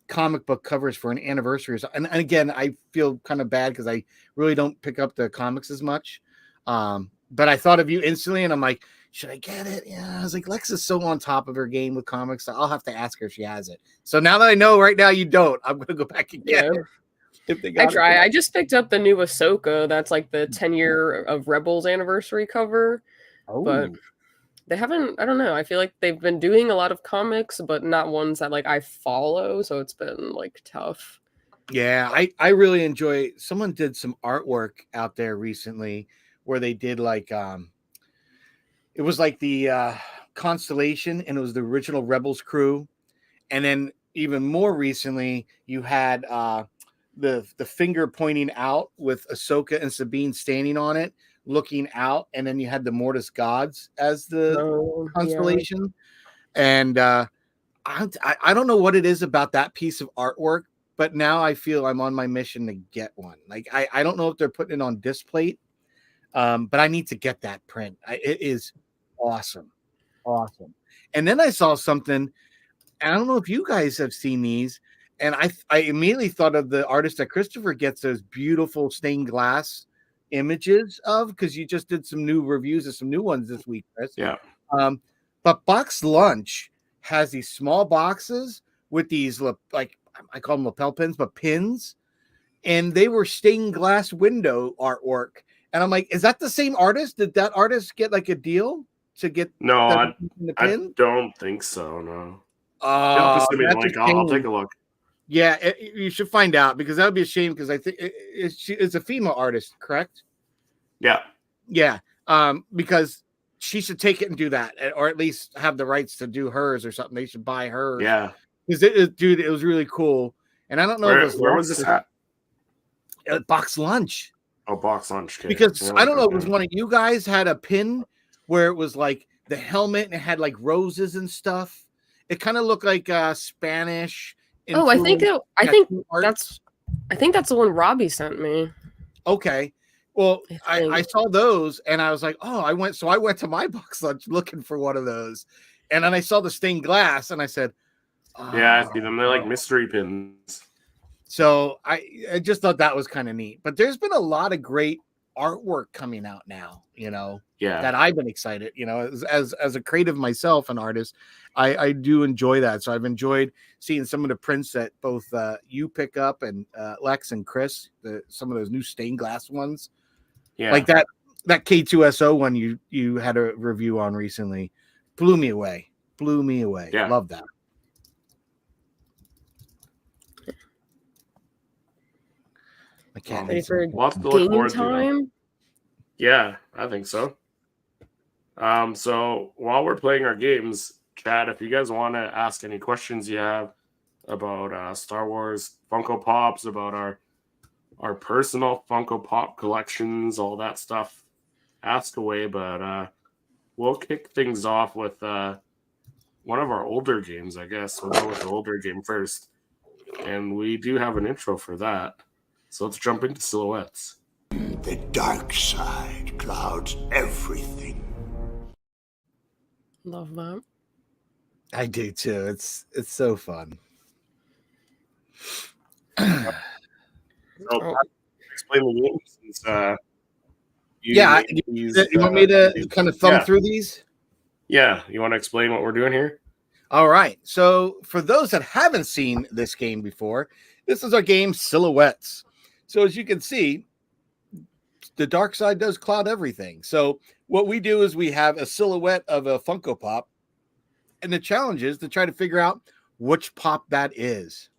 comic book covers for an anniversary. And again, I feel kind of bad because I really don't pick up the comics as much. But I thought of you instantly, and I'm like, should I get it? Yeah, I was like, Lex is so on top of her game with comics. So I'll have to ask her if she has it. So now that I know right now you don't, I'm gonna go back and get it. If they got I try. I just picked up the new Ahsoka. That's like the 10-year of Rebels anniversary cover. But they haven't. I don't know. I feel like they've been doing a lot of comics, but not ones that like I follow. So it's been like tough. Yeah, I really enjoy. Someone did some artwork out there recently where they did like it was like the Constellation, and it was the original Rebels crew, and then even more recently you had the finger pointing out with Ahsoka and Sabine standing on it, looking out, and then you had the Mortis gods as the constellation. And I don't know what it is about that piece of artwork, but now I feel I'm on my mission to get one. Like I don't know if they're putting it on display, but I need to get that print. It is awesome. And then I saw something, and I don't know if you guys have seen these, and I immediately thought of the artist that Christopher gets those beautiful stained glass images of, because you just did some new reviews of some new ones this week, Chris. Yeah. But Box Lunch has these small boxes with these, like, I call them lapel pins, but pins, and they were stained glass window artwork. And I'm like, is that the same artist? Did that artist get like a deal to get? No, I don't think so. No. I'll take a look. Yeah, you should find out, because that would be a shame, because I think it's a female artist, correct? Yeah. Because she should take it and do that, or at least have the rights to do hers or something. They should buy hers. Yeah. Because it was really cool. And I don't know where was this at? Box Lunch. Oh, Box Lunch. Okay. Because I don't know, it was one of you guys had a pin where it was like the helmet and it had like roses and stuff. It kind of looked like Spanish. Oh, I think that's the one Robbie sent me. Okay. Well, I saw those and I was like, oh, I went to my Box Lunch looking for one of those. And then I saw the stained glass and I said, oh. Yeah, I see them. They're like mystery pins. So I just thought that was kind of neat. But there's been a lot of great artwork coming out now, that I've been excited, as a creative myself, an artist, I do enjoy that. So I've enjoyed seeing some of the prints that both you pick up, and Lex and Chris, some of those new stained glass ones. Yeah. Like that K2SO one you had a review on recently blew me away. Yeah. Love that. I can't wait for game time. Yeah, I think so. So while we're playing our games, chat, if you guys want to ask any questions you have about Star Wars Funko Pops, about our personal Funko Pop collections, all that stuff, ask away. But we'll kick things off with one of our older games, I guess. We'll go with the older game first. And we do have an intro for that. So let's jump into Silhouettes. The dark side clouds everything. Love that. I do too. It's so fun. So, explain the game since you want me to kind of thumb through these? Yeah, you want to explain what we're doing here? All right. So for those that haven't seen this game before, this is our game Silhouettes. So as you can see, the dark side does cloud everything. So what we do is we have a silhouette of a Funko Pop, and the challenge is to try to figure out which pop that is.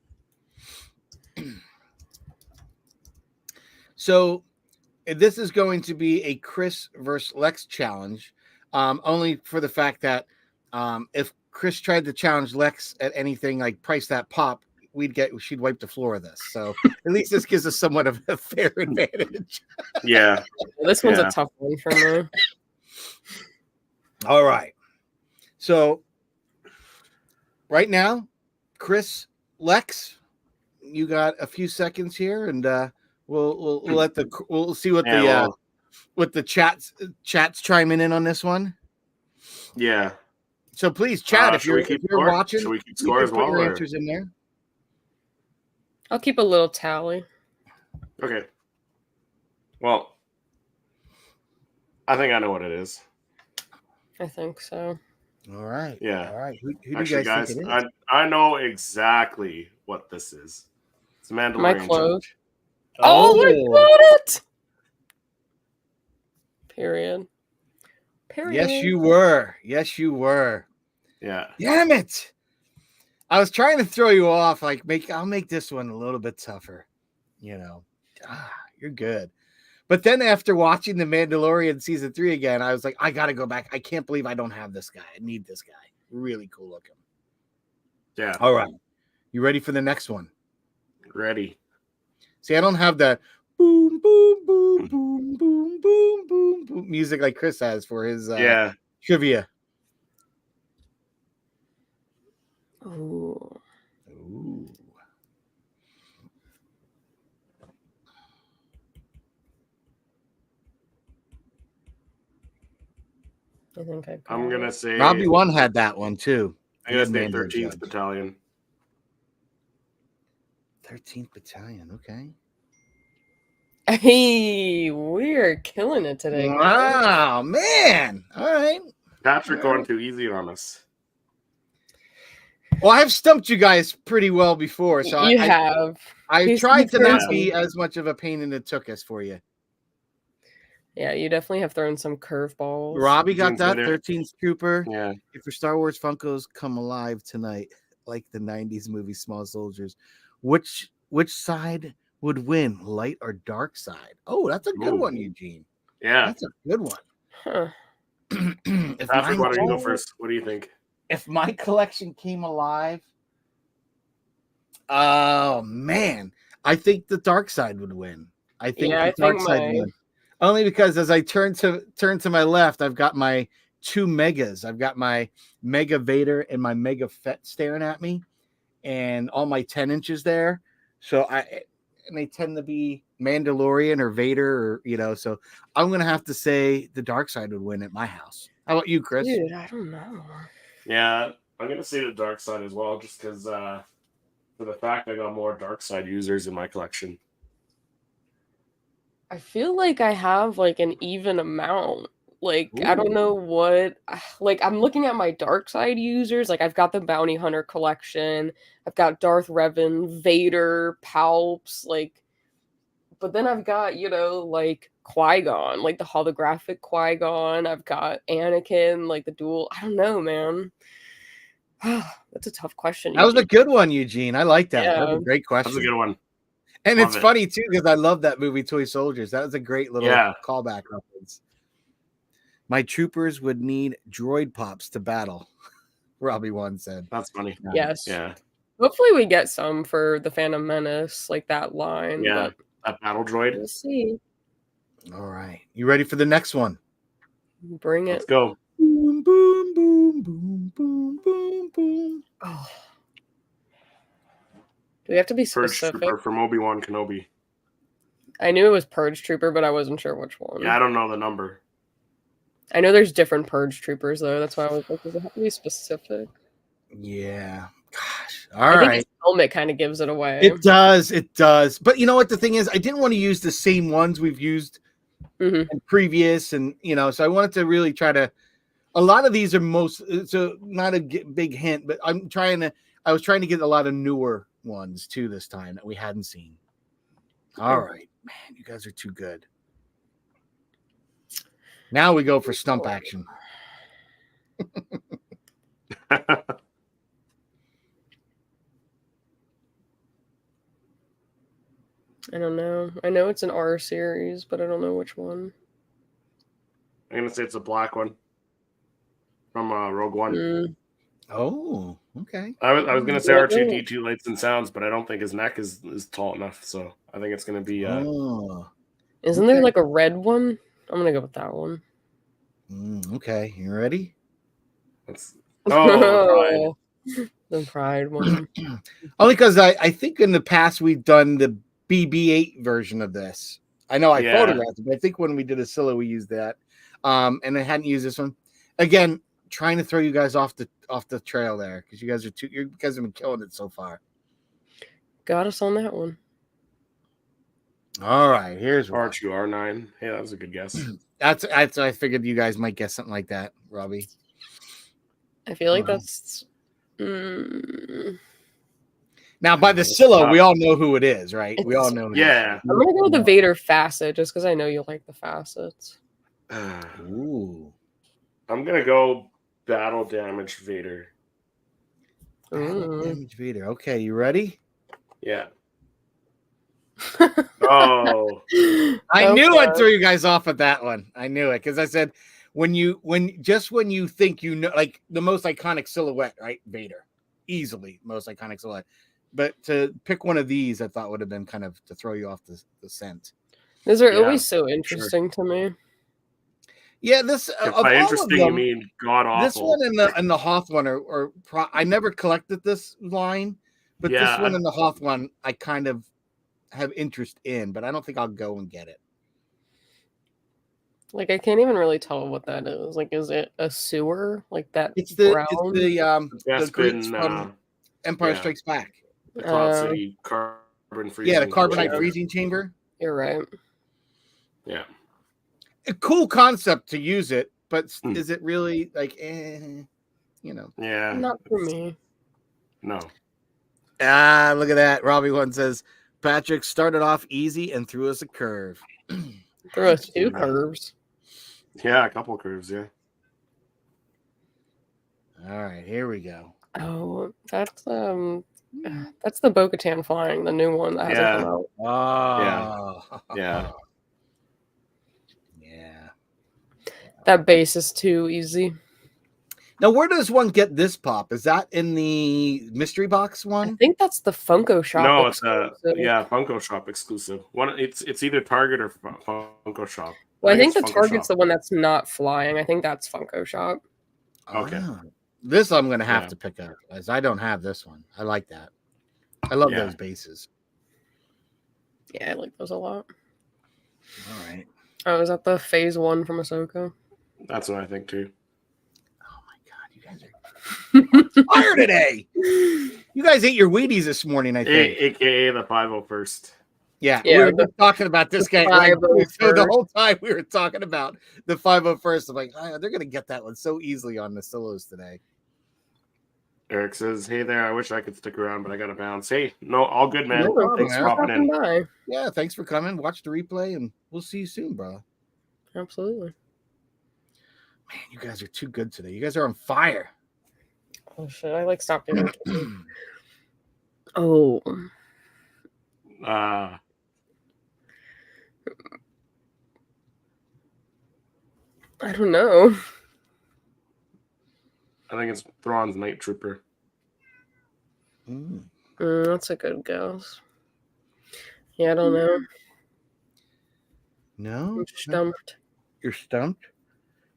So this is going to be a Chris versus Lex challenge, only for the fact that if Chris tried to challenge Lex at anything like price that pop, she'd wipe the floor of this. So at least this gives us somewhat of a fair advantage. Yeah. This one's a tough one for me. All right. So right now, Chris, Lex, you got a few seconds here, and we'll see what the chats chiming in on this one. Yeah. So please chat if you're watching. Should we keep you score can as put well? your answers in there. I'll keep a little tally. Okay. Well, I think I know what it is. I think so. All right. Yeah. All right. Who do Actually, you guys think it is? I know exactly what this is. It's a Mandalorian. Am I close? Challenge. Oh, I got it! Period. Yes, you were. Yes, you were. Yeah. Damn it! I was trying to throw you off. Like, I'll make this one a little bit tougher. You know, you're good. But then after watching The Mandalorian season 3 again, I was like, I gotta go back. I can't believe I don't have this guy. I need this guy. Really cool looking. Yeah. All right. You ready for the next one? Ready. See, I don't have the boom, boom, boom, boom, boom, boom, boom, boom music like Chris has for his trivia. Ooh. Ooh. I think I'm going to say... Robbie 1 had that one, too. I'm going to say 13th Battalion. 13th Battalion, okay. Hey, we're killing it today. Wow, man. All right. Patrick going too easy on us. Well, I've stumped you guys pretty well before. So you have. I tried to not be as much of a pain in the tuchus for you. Yeah, you definitely have thrown some curveballs. Robbie got that 13th Trooper. Yeah. If your Star Wars Funkos come alive tonight, like the 90s movie Small Soldiers, which side would win, light or dark side? Oh, that's a good one, Eugene. Yeah. That's a good one. Huh. Patrick, why don't you go first? What do you think? If my collection came alive, oh man, I think the dark side would win. I think the dark side would win. Only because as I turn to my left, I've got my 2 megas. I've got my Mega Vader and my Mega Fett staring at me, and all my 10 inches there. So they tend to be Mandalorian or Vader, or so I'm gonna have to say the dark side would win at my house. How about you, Chris? Dude, I don't know. Yeah, I'm gonna say the dark side as well, just because for the fact I got more dark side users in my collection. I feel like I have like an even amount. Like, Ooh. I don't know what, like, I'm looking at my dark side users. Like, I've got the Bounty Hunter collection. I've got Darth Revan, Vader, Palps, like, but then I've got, like Qui-Gon, like the holographic Qui-Gon. I've got Anakin, like the dual. I don't know, man. That's a tough question. That was a good one, Eugene. I like that. Yeah. That's a great question. That's a good one. And it's funny, too, because I love that movie, Toy Soldiers. That was a great little callback reference. My troopers would need droid pops to battle, Robbie 1 said. That's funny. Yes. Yeah. Hopefully we get some for the Phantom Menace, like that line. Yeah, but a battle droid. We'll see. All right. You ready for the next one? Bring it. Let's go. Boom, boom, boom, boom, boom, boom, boom. Oh. Do we have to be Purge specific? Trooper from Obi-Wan Kenobi. I knew it was Purge Trooper, but I wasn't sure which one. Yeah, I don't know the number. I know there's different Purge Troopers, though. That's why I was like, does it have to be specific? Yeah. Gosh. I think his helmet kind of gives it away. It does. It does. But you know what? The thing is, I didn't want to use the same ones we've used in previous. And, so I wanted to really try to. A lot of these are so not a big hint, but I was trying to get a lot of newer ones too this time that we hadn't seen. All right, man, you guys are too good. Now we go for stump action. I don't know. I know it's an R series, but I don't know which one. I'm gonna say it's a black one from Rogue One. Oh, okay. I was gonna say R2-D2 Lights and Sounds, but I don't think his neck is tall enough, so I think it's gonna be. Isn't there like a red one? I'm gonna go with that one. Okay, you ready? Let's Oh, The Pride one. Only because I think in the past we've done the BB-8 version of this. I know I photographed it, but I think when we did a silo, we used that. And I hadn't used this one. Again, trying to throw you guys off the trail there because you guys have been killing it so far. Got us on that one. All right, here's one. R2R9. Hey, that was a good guess. That's I figured you guys might guess something like that, Robbie. I feel like that's. Now, by the Scylla, we all know who it is, right? We all know. Yeah. I'm gonna go with the Vader facet just because I know you like the facets. Ooh. I'm gonna go Battle Damage Vader. Battle Damage Vader. Okay, you ready? Yeah. Oh. I knew I'd throw you guys off at that one. I knew it because I said when you think you know, like the most iconic silhouette, right? Vader, easily most iconic silhouette. But to pick one of these, I thought would have been kind of to throw you off the scent. Those are always so interesting to me. Yeah, this by interesting them, you mean god awful. This one and the Hoth one I never collected this line, but this one and the Hoth one I kind of have interest in, but I don't think I'll go and get it. Like I can't even really tell what that is. Like, is it a sewer? Like that? It's the Greeks from Empire Strikes Back. The Cloud City carbon freezing. Yeah, the carbonite freezing chamber. You're right. Yeah. A cool concept to use it, but is it really like, Yeah. Not for me. No. Look at that. Robbie one says, Patrick started off easy and threw us a curve. Threw us 2 curves. Yeah, a couple curves, yeah. All right, here we go. Oh, that's the Bo-Katan flying, the new one that hasn't come out. Oh. Yeah. Yeah. That base is too easy. Now, where does one get this pop? Is that in the mystery box one? I think that's the Funko Shop. No, it's Funko Shop exclusive. It's either Target or Funko Shop. Well, I think the Target's the one that's not flying. I think that's Funko Shop. Okay. This I'm going to have to pick up, as I don't have this one. I like that. I love those bases. Yeah, I like those a lot. All right. Oh, is that the Phase 1 from Ahsoka? That's what I think, too. Oh, my God. You guys are fire today. You guys ate your Wheaties this morning, I think. AKA the 501st. Yeah, we were talking about this guy. So the whole time we were talking about the 501st. I'm like, they're going to get that one so easily on the solos today. Eric says, hey there, I wish I could stick around, but I got to bounce. Hey, no, all good, man. No problem, thanks for popping in. By. Yeah, thanks for coming. Watch the replay, and we'll see you soon, bro. Absolutely. Man, you guys are too good today. You guys are on fire. Oh, shit. I stopped doing it. Oh. I don't know. I think it's Thrawn's Night Trooper. That's a good guess. Yeah, I don't know. No? I'm stumped. You're stumped?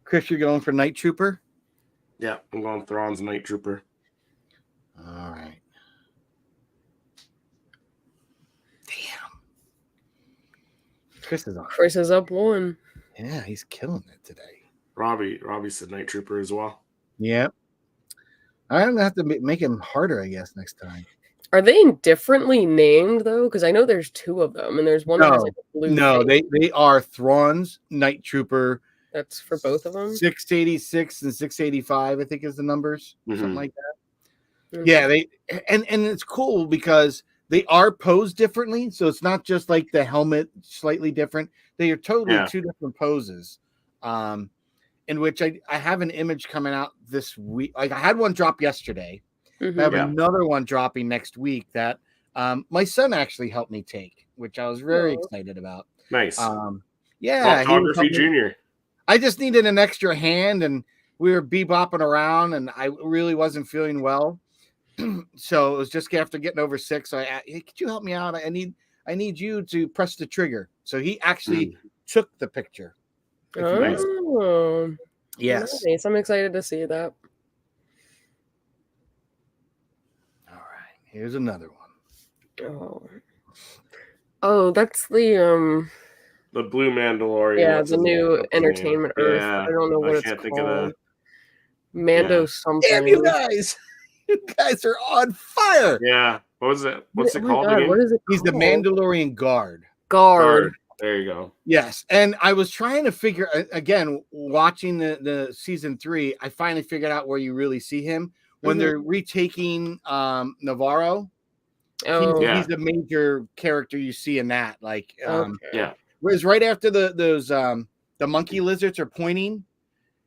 Chris, you're going for Night Trooper? Yeah, I'm going Thrawn's Night Trooper. All right. Damn. Chris is up 1. Yeah, he's killing it today. Robbie said Night Trooper as well. Yep. I'm going to have to make him harder, I guess, next time. Are they differently named, though? Because I know there's 2 of them, and there's one that has a blue face. They are Thrawn's Night Trooper. That's for both of them? 686 and 685, I think, is the numbers. Something like that. Mm-hmm. Yeah, and it's cool because they are posed differently. So it's not just like the helmet slightly different. They are totally 2 different poses. In which I have an image coming out this week. Like I had one drop yesterday. I have another one dropping next week that my son actually helped me take, which I was very excited about. Nice. Photography Junior. I just needed an extra hand, and we were bebopping around, and I really wasn't feeling well. So it was just after getting over sick. So I asked, hey, could you help me out? I need you to press the trigger. So he actually took the picture. Oh, yes. Nice. I'm excited to see that. Here's another one. Oh, that's the Blue Mandalorian. Yeah, what's the his new name? Entertainment Earth. Yeah, I don't know what it's can't think called. of Mando yeah. something. Damn you guys! You guys are on fire. Yeah. What was it? What's it called God, again? what is it He's the called? Mandalorian guard. Guard. There you go. Yes, and I was trying to figure again, watching the season 3. I finally figured out where you really see him when they're retaking Navarro. He's a major character you see in that. Like, whereas right after those the monkey lizards are pointing,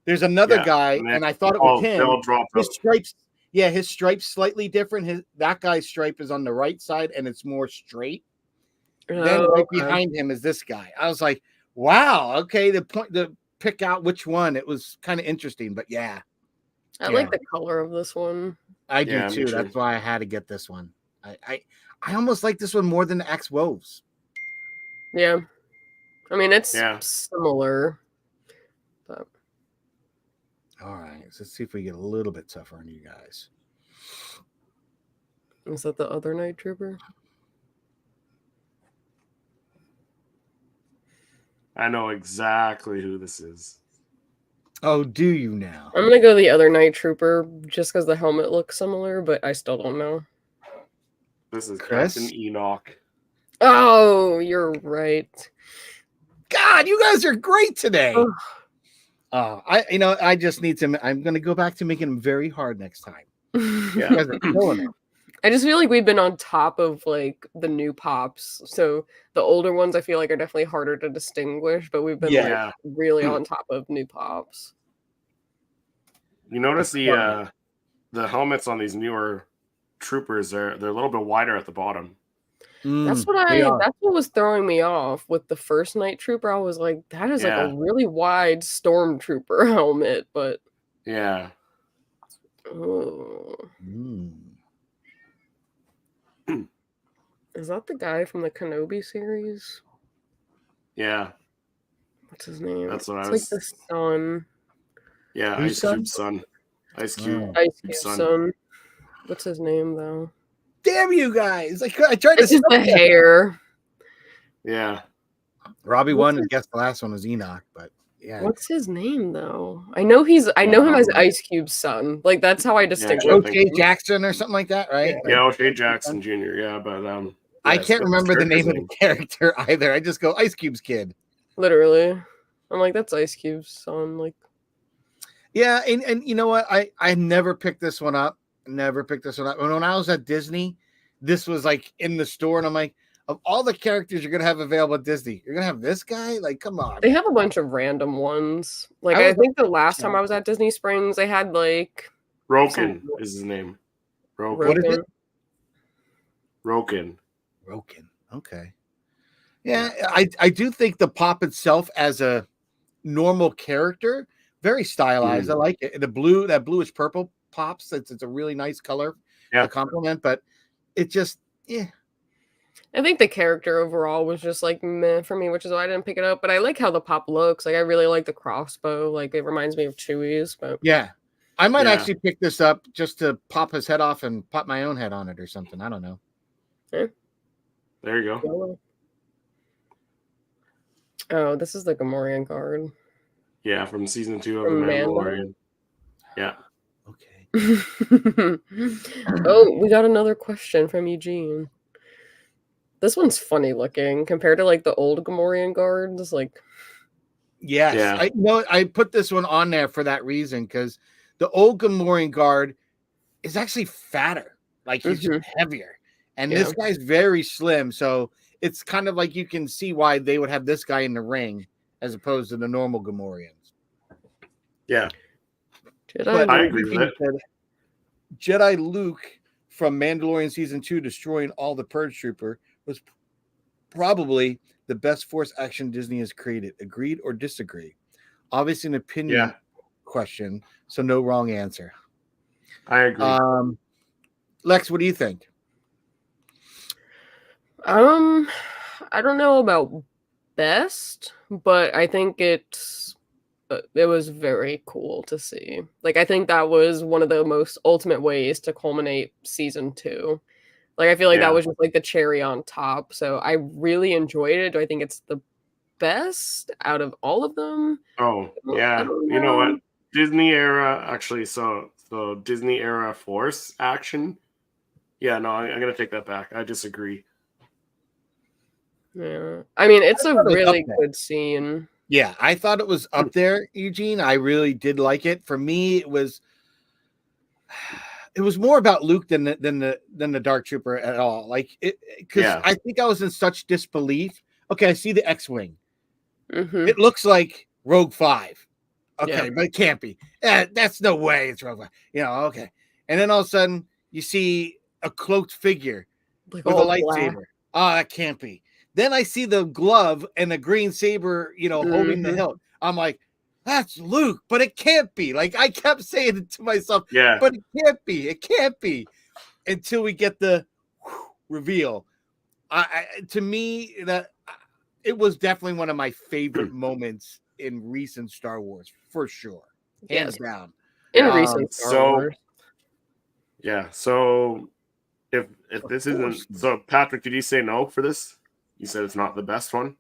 there's another guy, and I thought it was him. His stripes, his stripes slightly different. That guy's stripe is on the right side, and it's more straight. Then right behind him is this guy. I was like, wow, okay. The pick out which one. It was kind of interesting, but yeah. I like the color of this one. I do too. That's why I had to get this one. I almost like this one more than the X-Wolves. Yeah. I mean, it's similar. But... All right. So let's see if we get a little bit tougher on you guys. Is that the other Night Trooper? I know exactly who this is. Oh, do you now? I'm gonna go the other Night Trooper just because the helmet looks similar, but I still don't know. This is Captain Enoch. Oh, you're right. God, you guys are great today. I just need to. I'm gonna go back to making them very hard next time. You guys are killing it. I just feel like we've been on top of like the new pops. So the older ones I feel like are definitely harder to distinguish, but we've been like really on top of new pops. You notice the helmets on these newer troopers they're a little bit wider at the bottom. That's what was throwing me off with the first Night Trooper. I was like, that is like a really wide Stormtrooper helmet, but yeah. Is that the guy from the Kenobi series? Yeah. What's his name? That's what it's I was. Like the son. Yeah, Who's Ice Cube's son. Ice Cube. Ice Cube's son. What's his name though? Damn you guys! I tried to. It's the hair. Yeah. Robbie won and guessed the last one was Enoch, but yeah. What's his name though? I know him as Ice Cube's son. Like that's how I distinguish. O'Shea Jackson or something like that, right? Yeah, O'Shea Jackson Jr. Yeah, but I can't remember the name of the character either. I just go Ice Cube's kid. Literally, I'm like that's Ice Cube's son. Like, yeah, and you know what? I never picked this one up. Never picked this one up. When I was at Disney, this was like in the store, and I'm like, of all the characters you're gonna have available at Disney, you're gonna have this guy? Like, come on. They have a bunch of random ones. Like, I think the last time I was at Disney Springs, they had like Roken is his name. Roken. What is it? Roken. Okay. Yeah, I do think the pop itself as a normal character, very stylized. I like it. That bluish purple pops. It's a really nice color to complement, but it just I think the character overall was just like meh for me, which is why I didn't pick it up. But I like how the pop looks. Like I really like the crossbow. Like it reminds me of Chewie's. But yeah, I might actually pick this up just to pop his head off and pop my own head on it or something. I don't know. Yeah. There you go. Oh, this is the Gamorrean guard. Yeah, from season 2 of The Mandalorian. Yeah. Okay. Oh, we got another question from Eugene. This one's funny looking compared to like the old Gamorrean guards. Like, yes, yeah. I put this one on there for that reason because the old Gamorrean guard is actually fatter, like he's heavier, and this guy's very slim. So it's kind of like you can see why they would have this guy in the ring as opposed to the normal Gamorreans. Yeah, I agree with that. Jedi Luke from Mandalorian season 2 destroying all the Purge Trooper was probably the best force action Disney has created. Agreed or disagree? Obviously an opinion question, so no wrong answer. I agree. Lex, what do you think? I don't know about best, but I think it was very cool to see. Like I think that was one of the most ultimate ways to culminate season 2. Like I feel like that was just like the cherry on top. So I really enjoyed it. Do I think it's the best out of all of them? Oh yeah, you know what? Disney era actually. So Disney era Force action. Yeah, no, I'm gonna take that back. I disagree. Yeah, I mean it's a really good scene. Yeah, I thought it was up there, Eugene. I really did like it. For me, it was more about Luke than the Dark Trooper at all. Like it, because I think I was in such disbelief. Okay, I see the X-wing. Mm-hmm. It looks like Rogue 5. Okay, but it can't be. That's no way it's Rogue 5. Okay. And then all of a sudden you see a cloaked figure with a lightsaber. Oh, that can't be. Then I see the glove and the green saber, holding the hilt. I'm like, that's Luke, but it can't be. Like I kept saying it to myself, but it can't be. It can't be until we get the reveal. To me, that it was definitely one of my favorite moments in recent Star Wars, for sure, hands down. In recent Star Wars. Yeah. So if this isn't so, Patrick, did you say no for this? You said it's not the best one.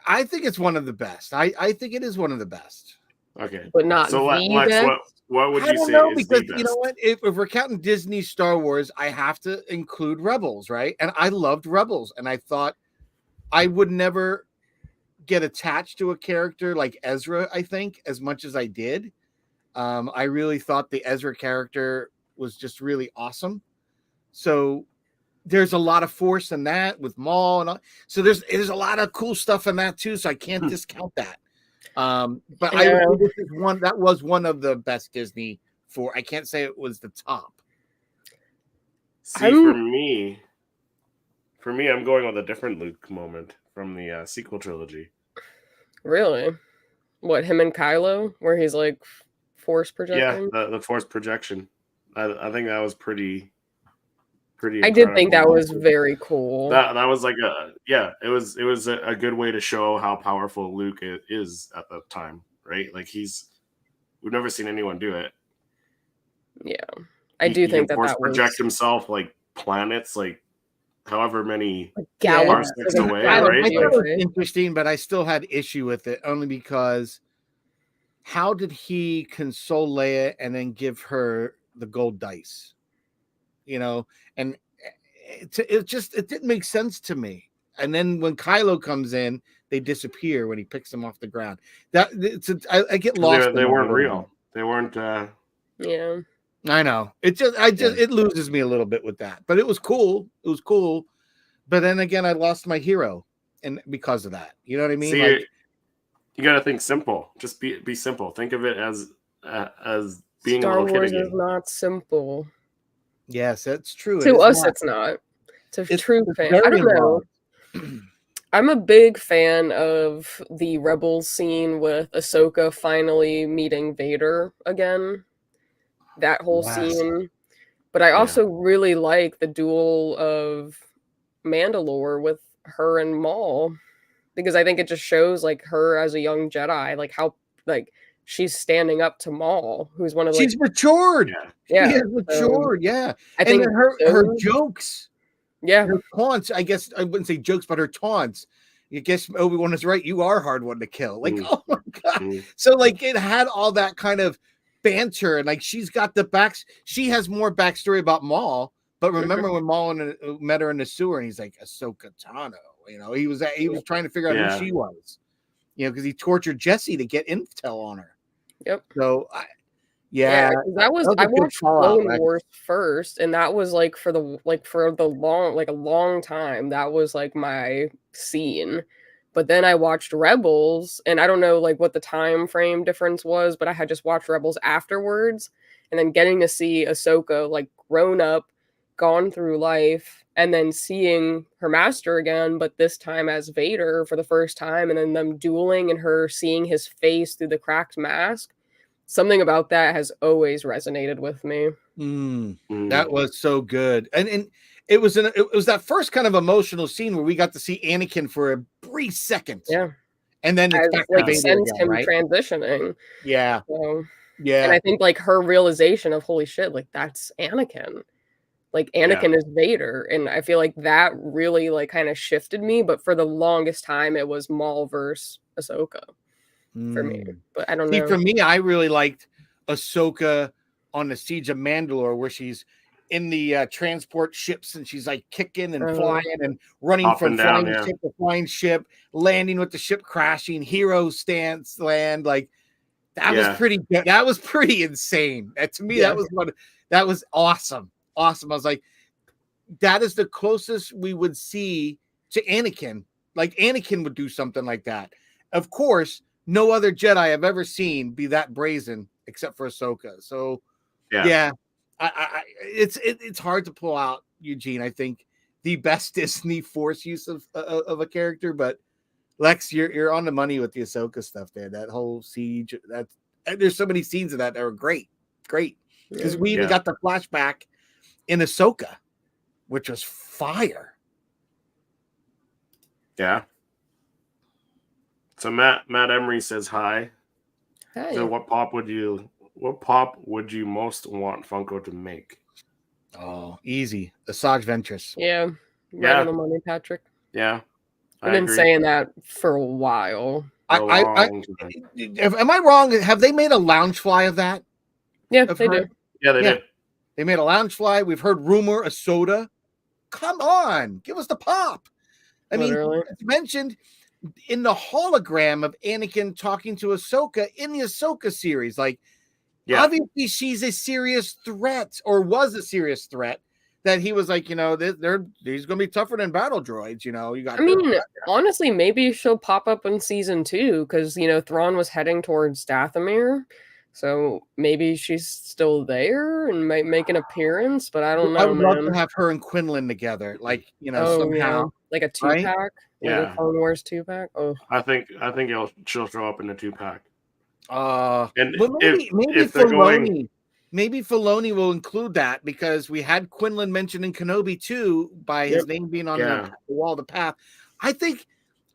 I think it's one of the best. I think it is one of the best. Okay, but not so the Lex, best. What would you say is because the best? You know what? If we're counting Disney Star Wars, I have to include Rebels, right? And I loved Rebels, and I thought I would never get attached to a character like Ezra, I think, as much as I did. I really thought the Ezra character was just really awesome. So there's a lot of force in that with Maul and all. So there's a lot of cool stuff in that too. So I can't discount that. But this is one that was one of the best Disney I can't say it was the top. See, for me, I'm going with a different Luke moment from the sequel trilogy. Really? What, him and Kylo, where he's like force projecting? Yeah, the force projection. I think that was pretty. I did think that was very cool. That was like it was a good way to show how powerful Luke is at the time, right? Like we've never seen anyone do it. Yeah, I do think that force project himself like planets, like however many parsecs away, right? I thought it was interesting, but I still had issue with it only because how did he console Leia and then give her the gold dice? And it didn't make sense to me. And then when Kylo comes in, they disappear when he picks them off the ground. I get lost. They weren't real. They weren't. Yeah, I know. It loses me a little bit with that, but it was cool. It was cool. But then again, I lost my hero, and because of that, you know what I mean? See, you got to think simple. Just be simple. Think of it as being Star a little Wars kid again. is not simple. Yes, that's true. To us, it's not. To true fan, I don't know. I'm a big fan of the Rebels scene with Ahsoka finally meeting Vader again. That whole scene. But I also really like the duel of Mandalore with her and Maul, because I think it just shows like her as a young Jedi, like how like she's standing up to Maul, who's one of she's matured. Yeah, she is matured. I think her jokes. Yeah, her taunts. I guess I wouldn't say jokes, but her taunts. I guess Obi-Wan is right. You are a hard one to kill. Like, oh my god! So like it had all that kind of banter, and like she's got she has more backstory about Maul. But remember when Maul met her in the sewer, and he's like Ahsoka Tano. He was trying to figure out who she was. Because he tortured Jesse to get intel on her. Yep. So I watched Clone Wars first, and that was like for a long time. That was like my scene. But then I watched Rebels, and I don't know like what the time frame difference was, but I had just watched Rebels afterwards, and then getting to see Ahsoka like grown up, gone through life, and then seeing her master again, but this time as Vader for the first time, and then them dueling and her seeing his face through the cracked mask. Something about that has always resonated with me. That was so good. And it was that first kind of emotional scene where we got to see Anakin for a brief second. Yeah. And then it's like sends him transitioning. Yeah. So, yeah. And I think like her realization of holy shit, like that's Anakin. Like Anakin is Vader, and I feel like that really like kind of shifted me. But for the longest time, it was Maul versus Ahsoka for me. But I don't know. For me, I really liked Ahsoka on the Siege of Mandalore, where she's in the transport ships and she's like kicking and flying and running from flying ship to flying ship, landing with the ship crashing, hero stance land. Like that was pretty good. That was pretty insane. To me, that was awesome. Awesome. I was like, that is the closest we would see to Anakin. Like Anakin would do something like that. Of course, no other Jedi I've ever seen be that brazen except for Ahsoka. So it's hard to pull out Eugene. I think the best Disney Force use of a character, but Lex, you're on the money with the Ahsoka stuff there. That whole siege. There's so many scenes of that are great, because we even got the flashback in Ahsoka, which was fire. Yeah. So Matt Emery says hi. Hey. So what pop would you most want Funko to make? Oh, easy. Asajj Ventress. Yeah. Right on the money, Patrick. Yeah. I've been saying that for a while. Am I wrong? Have they made a Loungefly of that? Yeah, they do. Yeah, they did. They made a Loungefly. We've heard rumor a soda. Come on, give us the pop. I mean, it's mentioned in the hologram of Anakin talking to Ahsoka in the Ahsoka series. Like, obviously she's a serious threat, or was a serious threat, that he was like, he's going to be tougher than battle droids. You got. I mean, honestly, maybe she'll pop up in season 2 because Thrawn was heading towards Dathomir, so maybe she's still there and might make an appearance. But I don't know. I would love to have her and Quinlan together, like somehow, like a 2-pack, like a Clone Wars 2-pack. Oh, I think she'll show up in the 2-pack. Maybe Filoni will include that, because we had Quinlan mentioned in Kenobi too, by his name being on the wall of the path. I think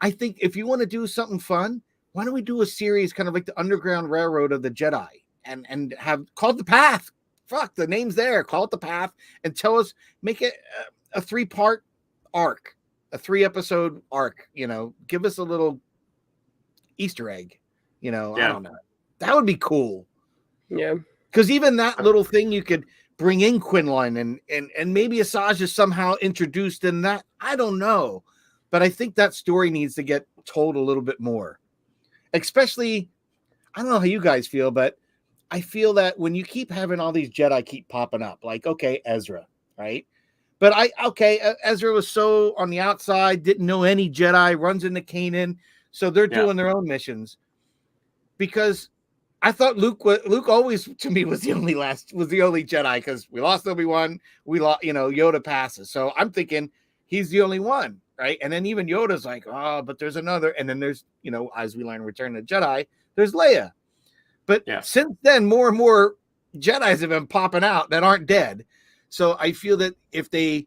if you want to do something fun, why don't we do a series kind of like the Underground Railroad of the Jedi, and have called the Path? Fuck, the name's there. Call it the Path, and make it a 3-part arc, a 3-episode arc. Give us a little Easter egg. I don't know. That would be cool. Yeah. Because even that little thing, you could bring in Quinlan and maybe Asajj is somehow introduced in that. I don't know. But I think that story needs to get told a little bit more. Especially, I don't know how you guys feel, but I feel that when you keep having all these Jedi keep popping up, like, okay, Ezra, right? But Ezra was so on the outside, didn't know any Jedi, runs into Kanan, so they're doing their own missions. Because I thought Luke always, to me, was the only Jedi, because we lost Obi-Wan, Yoda passes. So I'm thinking he's the only one, right? And then even Yoda's like, oh, but there's another. And then there's, as we learn in Return of the Jedi, there's Leia. But since then, more and more Jedis have been popping out that aren't dead. So I feel that if they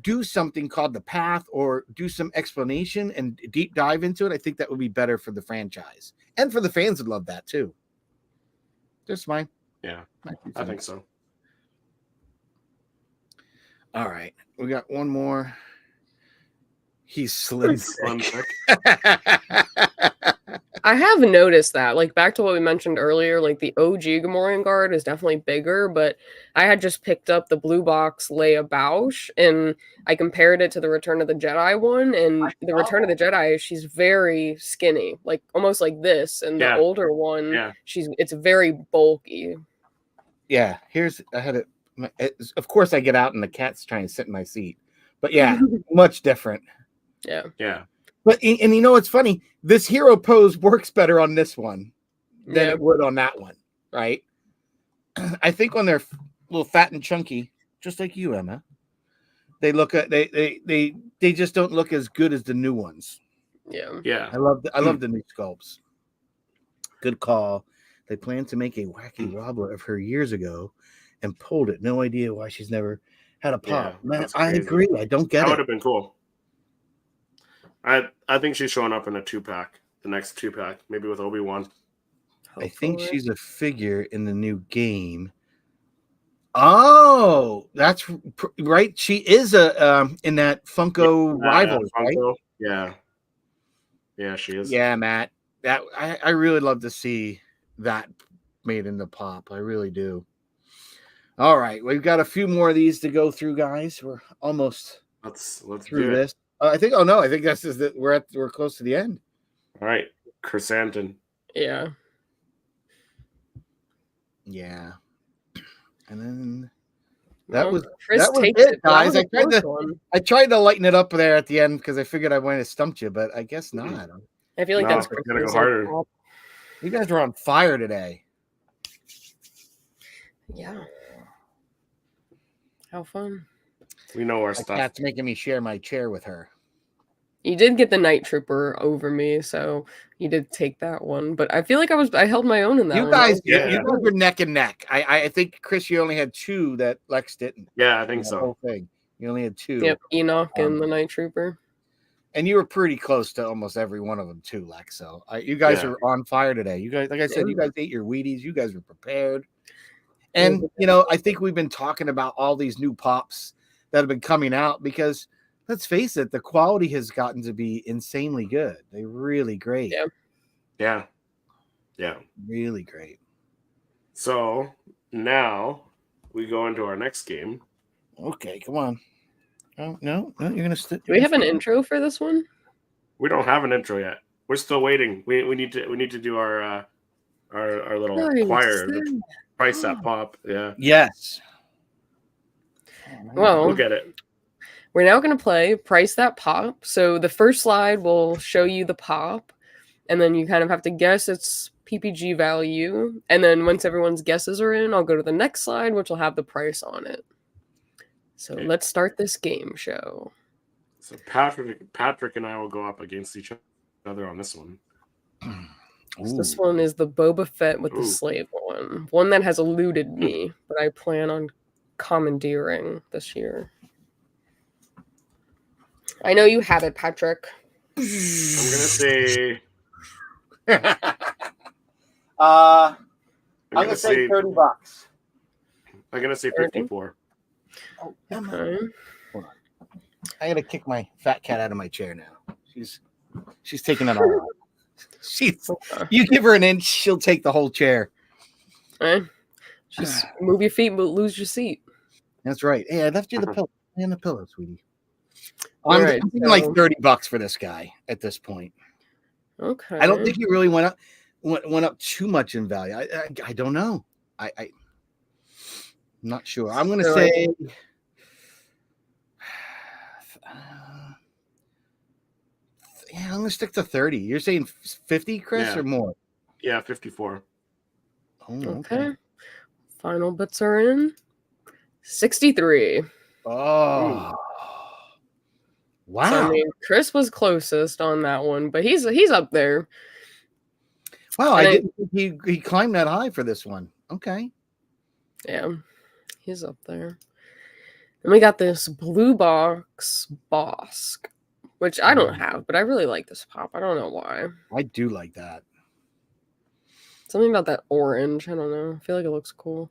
do something called the Path, or do some explanation and deep dive into it, I think that would be better for the franchise. And for the fans would love that too. Just mine. Yeah, I think so. All right. We got one more. He's slim thick. I have noticed that, like, back to what we mentioned earlier, like the OG Gamorrean Guard is definitely bigger, but I had just picked up the blue box Leia Bausch, and I compared it to the Return of the Jedi one, and the Return of the Jedi, she's very skinny, like almost like this, and the older one, it's very bulky. Yeah, I had it. Of course, I get out and the cat's trying to sit in my seat, but much different. Yeah. But and it's funny. This hero pose works better on this one than it would on that one, right? I think when they're a little fat and chunky, just like you, Emma, they just don't look as good as the new ones. Yeah. I love the new sculpts. Good call. They planned to make a wacky wobbler of her years ago and pulled it. No idea why she's never had a pop. Yeah, man, I agree. I don't get it. That would have been cool. I think she's showing up in a 2-pack, the next 2-pack, maybe with Obi-Wan. I think she's a figure in the new game. Oh, that's right. She is a in that Funko Rivals, Funko. right? Yeah, she is. Yeah, Matt. That I really love to see that made into pop. I really do. All right, we've got a few more of these to go through, guys. We're almost Let's through do this. I think. Oh no, I think that's just that we're close to the end. All right, Chrysanthemum. Yeah. Yeah, and then Well, was Chris takes it, but guys. was I tried to lighten it up there at the end because I figured I might have stumped you, but I guess not. I feel like No, that's it's gonna go Chris's harder. top. You guys are on fire today. Yeah. How fun. We know our My stuff. cat's making me share my chair with her. You did get the Night Trooper over me, so you did take that one. But I feel like I held my own in that You one. guys, Yeah. you guys were neck and neck. I think Chris, you only had 2 that Lex didn't. Yeah, I think The so. whole thing. You only had 2. Yep, Enoch and the Night Trooper. And you were pretty close to almost every one of them too, Lex. So you guys are on fire today. You guys, like I said, you guys ate your Wheaties. You guys were prepared. And I think we've been talking about all these new pops that have been coming out because let's face it, the quality has gotten to be insanely good. They're really great. Yeah. Really great. So now we go into our next game. Okay, come on. Oh, no, you're gonna Do we have an intro for this one? We don't have an intro yet. We're still waiting. We need to do our little choir. Price that pop. Yeah. Yes. Well, we'll get it. We're now going to play Price That Pop. So the first slide will show you the pop, and then you kind of have to guess its PPG value. And then once everyone's guesses are in, I'll go to the next slide, which will have the price on it. So let's start this game show. So Patrick and I will go up against each other on this one. So this one is the Boba Fett with the slave one that has eluded me, but I plan on commandeering this year. I know you have it, Patrick. I'm gonna say. I'm gonna say $30. I'm gonna say 54. Oh, okay. Hold on. I gotta kick my fat cat out of my chair now. She's taking it all out. You give her an inch, she'll take the whole chair. Just move your feet, but lose your seat. That's right. Hey, I left you the pillow. And the pillow, sweetie. I'm thinking like $30 for this guy at this point. Okay. I don't think he really went up too much in value. I don't know. I'm not sure. I'm gonna say I'm gonna stick to 30. You're saying 50, Chris, or more? Yeah, 54. Oh, okay. Final bits are in. 63. Oh. Wow. So, I mean, Chris was closest on that one, but he's up there. Wow, I didn't think he climbed that high for this one. Okay. Yeah, he's up there. And we got this Blue Box Bosk, which I don't have, but I really like this pop. I don't know why. I do like that. Something about that orange. I don't know. I feel like it looks cool.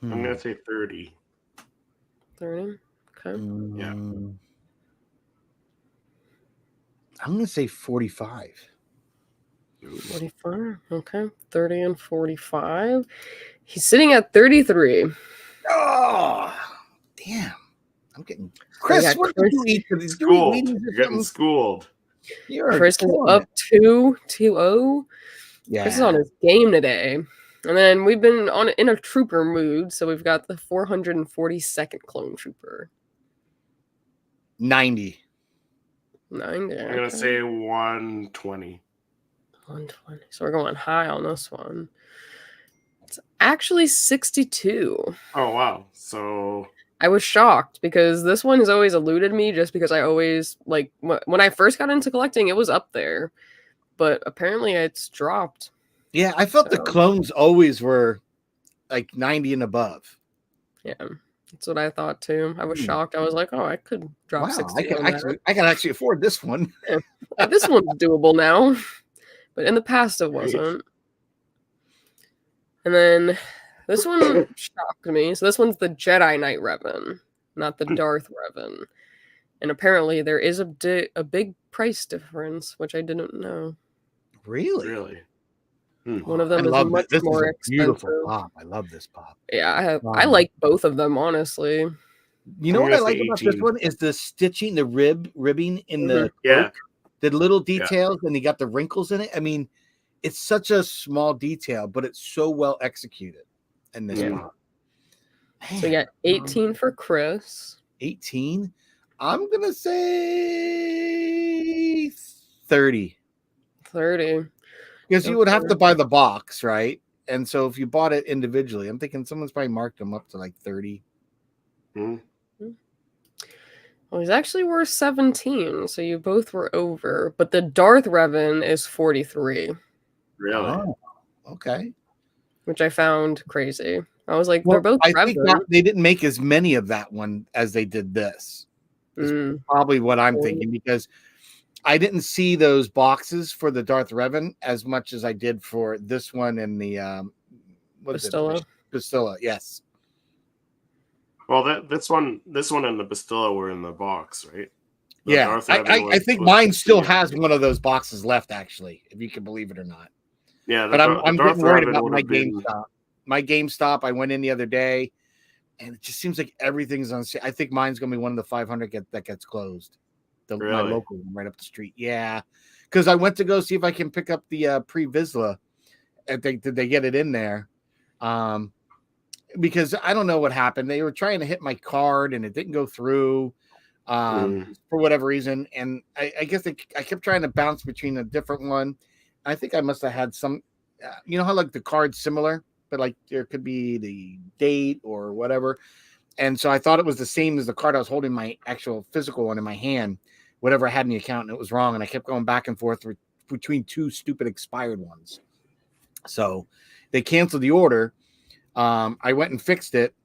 I'm going to say 30. 30? Okay. Yeah. I'm going to say 45. 45. Okay. 30 and 45. He's sitting at 33. Oh, damn. I'm getting Chris. What did you eat for these? You're getting schooled. Chris is up 2-0. Yeah. Chris is on his game today. And then we've been in a trooper mood, so we've got the 442nd clone trooper. 90. 90. I'm going to say 120. 120. So we're going high on this one. It's actually 62. Oh, wow. So I was shocked because this one has always eluded me just because I always, like, when I first got into collecting, it was up there. But apparently it's dropped. Yeah, I felt the clones always were like 90 and above. Yeah, that's what I thought too. I was shocked. I was like, oh, I could drop 60. I can actually afford this one. Yeah. This one's doable now. But in the past, it wasn't. And then This one shocked me. So this one's the Jedi Knight Revan, not the Darth Revan. And apparently there is a big price difference, which I didn't know. Really? One of them is much more expensive. Beautiful pop. I love this pop. Yeah, I like both of them, honestly. You know what I like about this one is the stitching, the ribbing in the cloak, the little details, and you got the wrinkles in it. I mean, it's such a small detail, but it's so well executed in this pop. So you got 18 for Chris. 18? I'm going to say 30. 30. Because you would have to buy the box, right? And so if you bought it individually, I'm thinking someone's probably marked them up to like 30. Well, he's actually worth 17, so you both were over. But the Darth Revan is 43. Really? Oh, okay. Which I found crazy. I was like, they're both I think they didn't make as many of that one as they did this. Is probably what I'm thinking, because I didn't see those boxes for the Darth Revan as much as I did for this one and the Bastilla, yes. Well, this one and the Bastilla were in the box, right? Yeah, I think mine still has one of those boxes left, actually, if you can believe it or not. Yeah, but I'm getting worried about my GameStop. My GameStop, I went in the other day, and it just seems like everything's on sale. I think mine's going to be one of the 500 that gets closed. My local one right up the street. Yeah, because I went to go see if I can pick up the pre-Vizsla. I think did they get it in there? Because I don't know what happened. They were trying to hit my card, and it didn't go through for whatever reason. And I guess I kept trying to bounce between a different one. I think I must have had some, you know how like the card's similar, but like there could be the date or whatever. And so I thought it was the same as the card I was holding, my actual physical one in my hand, whatever I had in the account, and it was wrong. And I kept going back and forth between two stupid expired ones. So they canceled the order. I went and fixed it.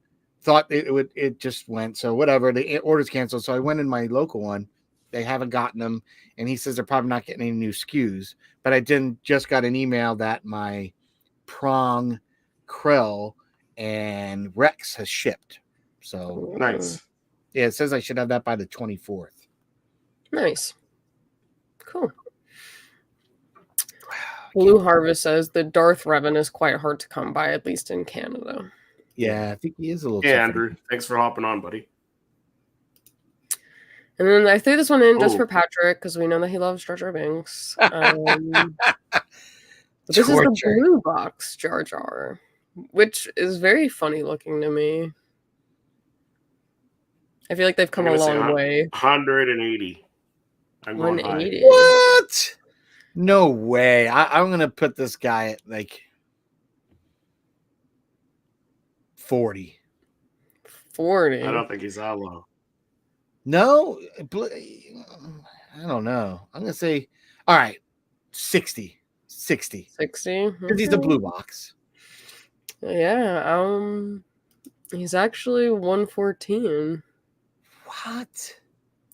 Thought it just went. So whatever, the order's canceled. So I went in my local one. They haven't gotten them. And he says they're probably not getting any new SKUs. But I just got an email that my Prong, Krill, and Rex has shipped. So nice. Yeah, it says I should have that by the 24th. Nice. Cool. Blue Harvest says the Darth Revan is quite hard to come by, at least in Canada. Yeah, I think he is a little. Yeah, Andrew, thanks for hopping on, buddy. And then I threw this one in just for Patrick because we know that he loves Jar Jar Binks. But this is the blue box Jar Jar, which is very funny looking to me. I feel like they've come a long way. 180. 180. What? No way. I'm going to put this guy at like 40. 40. I don't think he's that low. No, I don't know. I'm going to say, all right, 60. 60. 60? Because he's a blue box. Yeah. He's actually 114. What?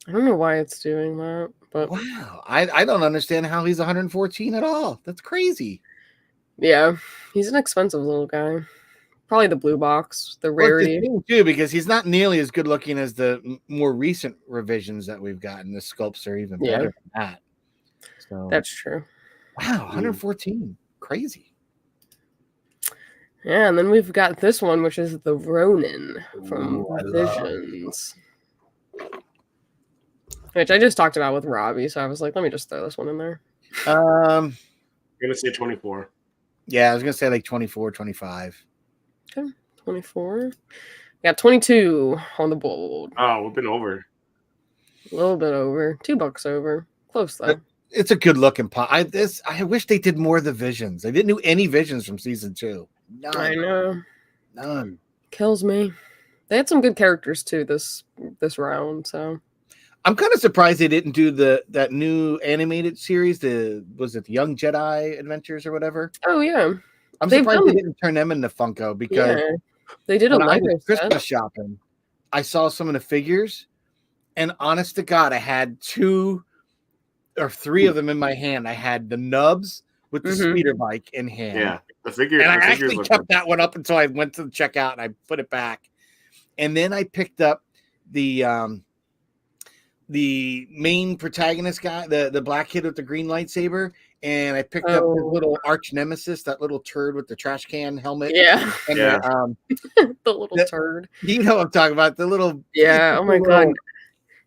I don't know why it's doing that, but wow. I don't understand how he's 114 at all. That's crazy. Yeah. He's an expensive little guy. Probably the blue box, the rarity. Too, because he's not nearly as good looking as the more recent revisions that we've gotten. The sculpts are even better than that. So that's true. Wow, 114. Crazy. Yeah, and then we've got this one, which is the Ronin from Visions. Which I just talked about with Robbie, so I was like, let me just throw this one in there. I'm gonna say 24. Yeah, I was gonna say like 24, 25. Okay, 24. We got 22 on the board. Oh, we've been over. A little bit over. $2 over. Close though. It's a good looking pot. I wish they did more of the visions. They didn't do any visions from season 2. None. I know. None. Kills me. They had some good characters too this round, so I'm kind of surprised they didn't do that new animated series. Was it the Young Jedi Adventures or whatever? Oh yeah. I'm surprised they didn't turn them into Funko because they did a Lego Christmas shopping. I saw some of the figures, and honest to God, I had 2 or 3 of them in my hand. I had the nubs with the speeder bike in hand. Yeah, the figure. And the I figures actually look kept good. that one up until I went to the checkout and I put it back. And then I picked up the main protagonist guy, the black kid with the green lightsaber, and I picked up his little arch nemesis, that little turd with the trash can helmet. Yeah. And Yeah. The little turd. You know what I'm talking about? The little Yeah. Oh my god.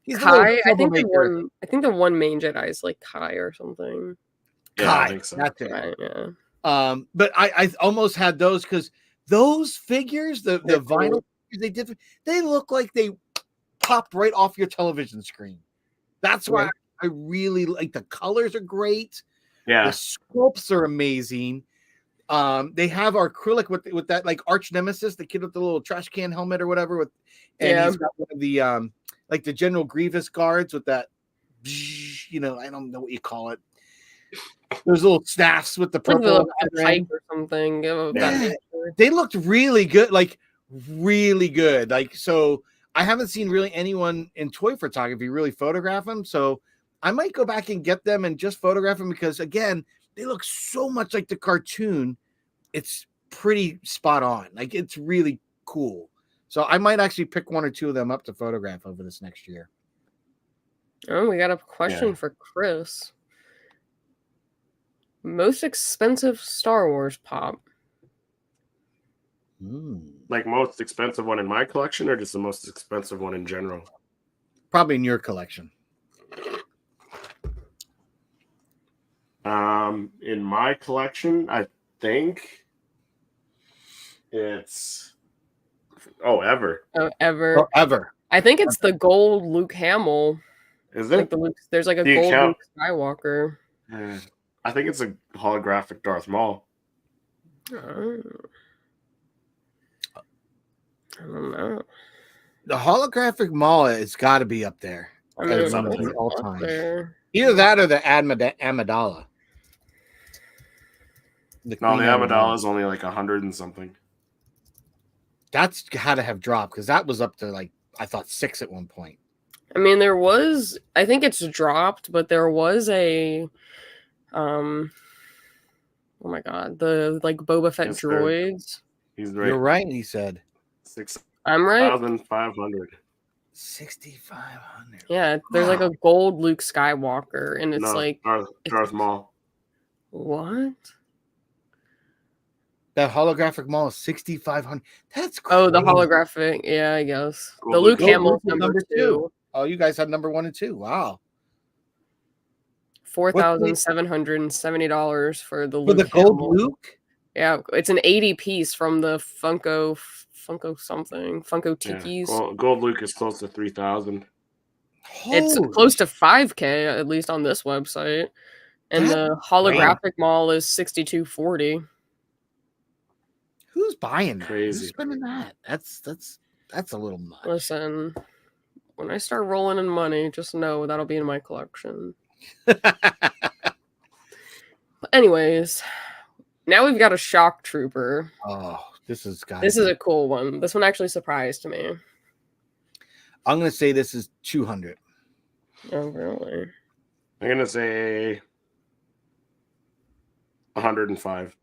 He's Kai. I think the one main Jedi is like Kai or something. Kai. Yeah, I think so. That's it. Right, yeah. But I almost had those because those figures, the vinyl figures they look like they popped right off your television screen. That's why I really like the colors are great. Yeah, the sculpts are amazing. They have our acrylic with that like arch nemesis, the kid with the little trash can helmet or whatever. He's got one of the like the General Grievous guards with that. I don't know what you call it. Those little staffs with the purple pike or something. Yeah, they looked really good, like really good. Like, so I haven't seen really anyone in toy photography really photograph them. So I might go back and get them and just photograph them because again, they look so much like the cartoon. It's pretty spot on. Like, it's really cool. So I might actually pick one or two of them up to photograph over this next year. Oh, we got a question for Chris. Most expensive Star Wars pop? Like most expensive one in my collection, or just the most expensive one in general? Probably in your collection. In my collection, I think it's ever. Oh, ever. Oh, ever. I think it's the gold Luke Hamill. Is it? Like there's like a gold Luke Skywalker. I think it's a holographic Darth Maul. I don't know. The holographic Maul has got to be up there. I mean, all time. Either that or the Amidala. The Amidala is only like 100 and something. That's had to have dropped because that was up to like I thought 6 at one point. I mean, I think it's dropped, but there was a oh my god, the like Boba Fett droids. He's right. You're right, he said. 6. I'm right. 6,500. 6,500. Yeah, there's like a gold Luke Skywalker, and it's like Darth Maul. What? That holographic Maul is 6,500. That's crazy. Oh, the holographic. Yeah, I guess the Luke Hamill number 2. Oh, you guys had number 1 and 2. Wow. $4,770 for the Luke. For the gold Luke? Yeah, it's an 80 piece from the Funko Tikis. Yeah. Gold Luke is close to 3,000. It's close to 5K at least on this website, and the holographic Maul is 6,240. Who's buying that? Crazy. Who's spending that? That's a little much. Listen, when I start rolling in money, just know that'll be in my collection. But anyways, now we've got a shock trooper. Oh, this is a cool one. This one actually surprised me. I'm gonna say this is 200. Oh, really? I'm gonna say 105.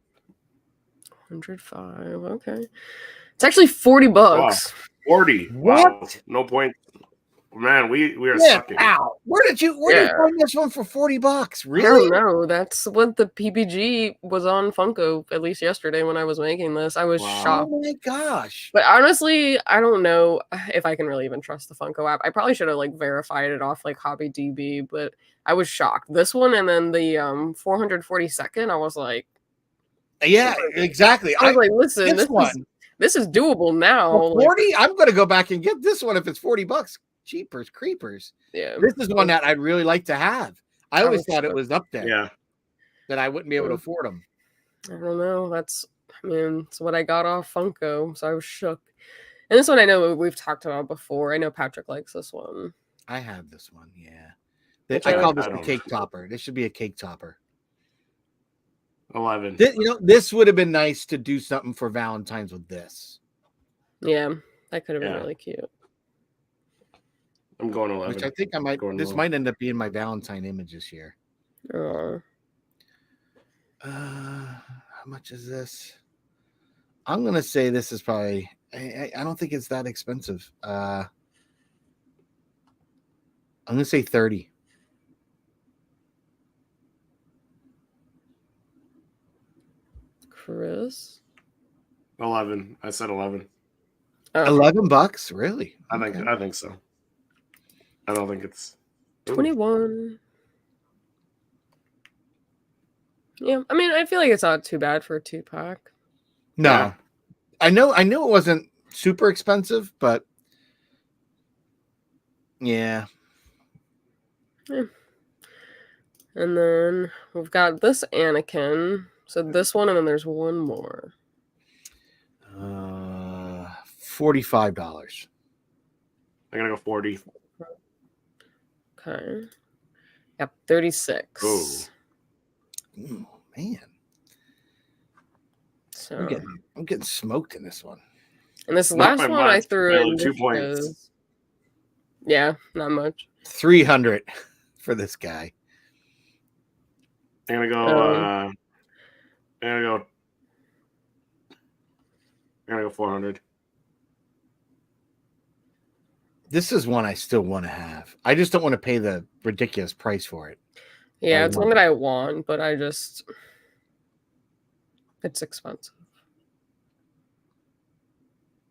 105. Okay. It's actually $40. Wow. 40. What? Wow. No point. Man, we are sucking. Ow. Where did you find this one for $40? Really? I don't know. That's what the PPG was on Funko, at least yesterday when I was making this. I was shocked. Oh my gosh. But honestly, I don't know if I can really even trust the Funko app. I probably should have like verified it off like HobbyDB, but I was shocked. This one and then the 442nd, I was like, yeah, exactly. I was like, listen, this is doable now. For 40, I'm gonna go back and get this one if it's $40. Cheapers creepers. Yeah, this is one that I'd really like to have. I always thought it was up there. Yeah, that I wouldn't be able to afford them. I don't know. It's what I got off Funko, so I was shook. And this one I know we've talked about before. I know Patrick likes this one. I have this one. Yeah, I call this a cake topper. This should be a cake topper. 11. This would have been nice to do something for Valentine's with this. Yeah, that could have been really cute. I'm going 11. Which I think I might. This might end up being my Valentine image this year. How much is this? I'm gonna say this is probably. I don't think it's that expensive. I'm gonna say 30. Chris? 11. I said 11. Oh. $11, really? I think so. I don't think it's 21. Yeah, I mean, I feel like it's not too bad for a 2-pack. No, Yeah. I know it wasn't super expensive, but yeah. And then we've got this Anakin. So this one, and then there's one more. $45. I'm gonna go 40. Okay. Yep, 36. Ooh, man. So I'm getting smoked in this one. and this Not last by one I much, threw barely in 2 just points. because- Yeah, not much. 300 for this guy. I'm gonna go. I'm gonna go 400. This is one I still want to have. I just don't want to pay the ridiculous price for it. Yeah, it's one that I want, but it's expensive.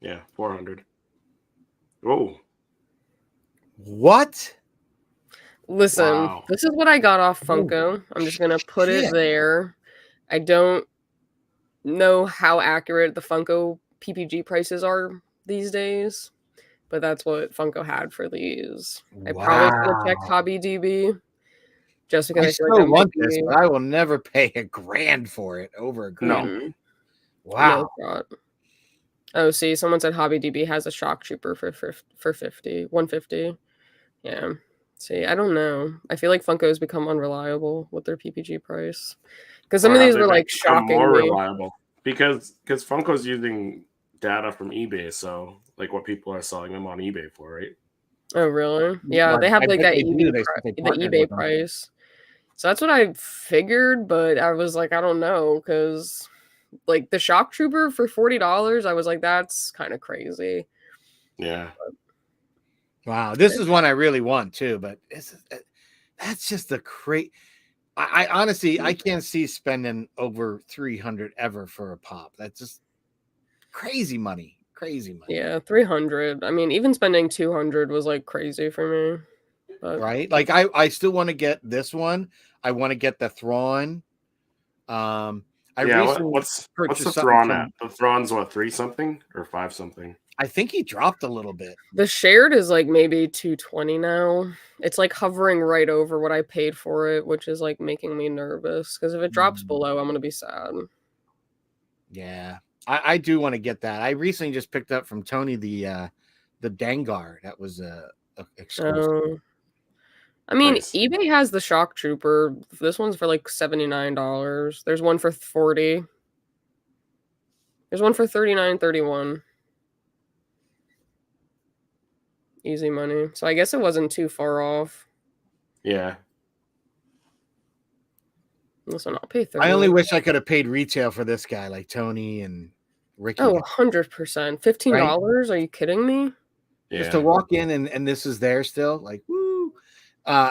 Yeah, 400. Whoa. What? Listen, Wow. this is what I got off Funko. I'm just gonna put it there. I don't know how accurate the Funko PPG prices are these days, but that's what Funko had for these. I probably should have checked Hobby DB just because I I feel like still that want might this, be. but I will never pay $1,000 for it. Over $1,000. Mm, Wow. no thought. Oh, see, someone said Hobby DB has a Shock Trooper for 150. Yeah. See, I don't know. I feel like Funko has become unreliable with their PPG price. Because some Or of have these they were like become shocking more me. reliable because Funko's using data from eBay, so like what people are selling them on eBay for, right? Oh, really? Yeah, they have I like bet that they do. the partnered eBay with them. price. So that's what I figured, but I was like, I don't know, because like the Shock Trooper for $40, I was like, that's kind of crazy. Yeah. Wow, this is one I really want too, but that's just a great. I honestly I can't see spending over 300 ever for a pop. That's just crazy money. Crazy money. Yeah, 300. I mean, even spending 200 was like crazy for me. But Right? Like I still want to get this one. I want to get the Thrawn. I recently what's purchased the something Thrawn from, at? The Thrawn's what, 3 something or 5 something? I think he dropped a little bit. the shared is like maybe 220 now. It's like hovering right over what I paid for it, which is like making me nervous because if it drops below, I'm gonna be sad. Yeah, I do want to get that. I recently just picked up from Tony the Dangar that was exclusive. I mean, Nice. eBay has the Shock Trooper. This one's for like $79. There's one for 40. There's one for 39, 31. Easy money. So I guess it wasn't too far off. Yeah. Listen, I'll pay 30. I only wish I could have paid retail for this guy like Tony and Ricky. Oh, 100%. $15? Are you kidding me? Just to walk in and this is there still, like woo.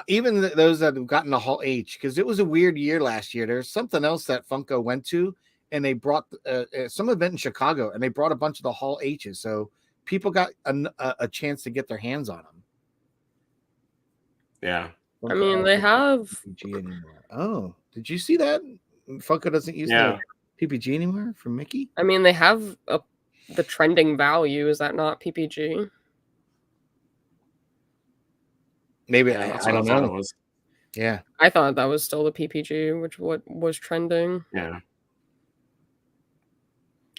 Even those that have gotten the Hall H, because it was a weird year last year. There's something else that Funko went to, and they brought some event in Chicago, and they brought a bunch of the Hall H's, so people got a chance to get their hands on them. Yeah. I mean, they have PPG anymore. Oh, did you see that? Funko doesn't use the PPG anymore for Mickey. I mean, they have the trending value. Is that not PPG? Maybe Yeah, I don't know. It was. Yeah, I thought that was still the PPG, which what was trending. Yeah.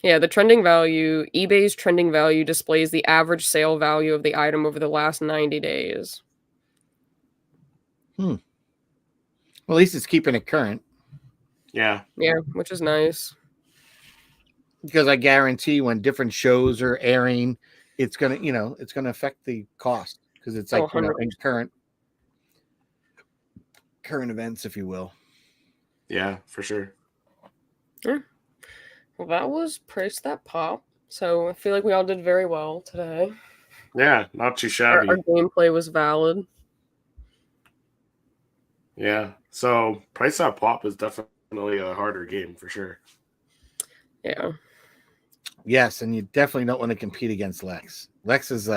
Yeah, the trending value, eBay's trending value displays the average sale value of the item over the last 90 days. Well, at least it's keeping it current. Yeah. Yeah, which is nice. Because I guarantee when different shows are airing, it's gonna affect the cost because it's like in current events, if you will. Yeah, for sure. Yeah. Well, that was Price That Pop. So I feel like we all did very well today. Yeah, not too shabby. Our gameplay was valid. Yeah. So Price That Pop is definitely a harder game for sure. Yeah. Yes, and you definitely don't want to compete against Lex. Lex is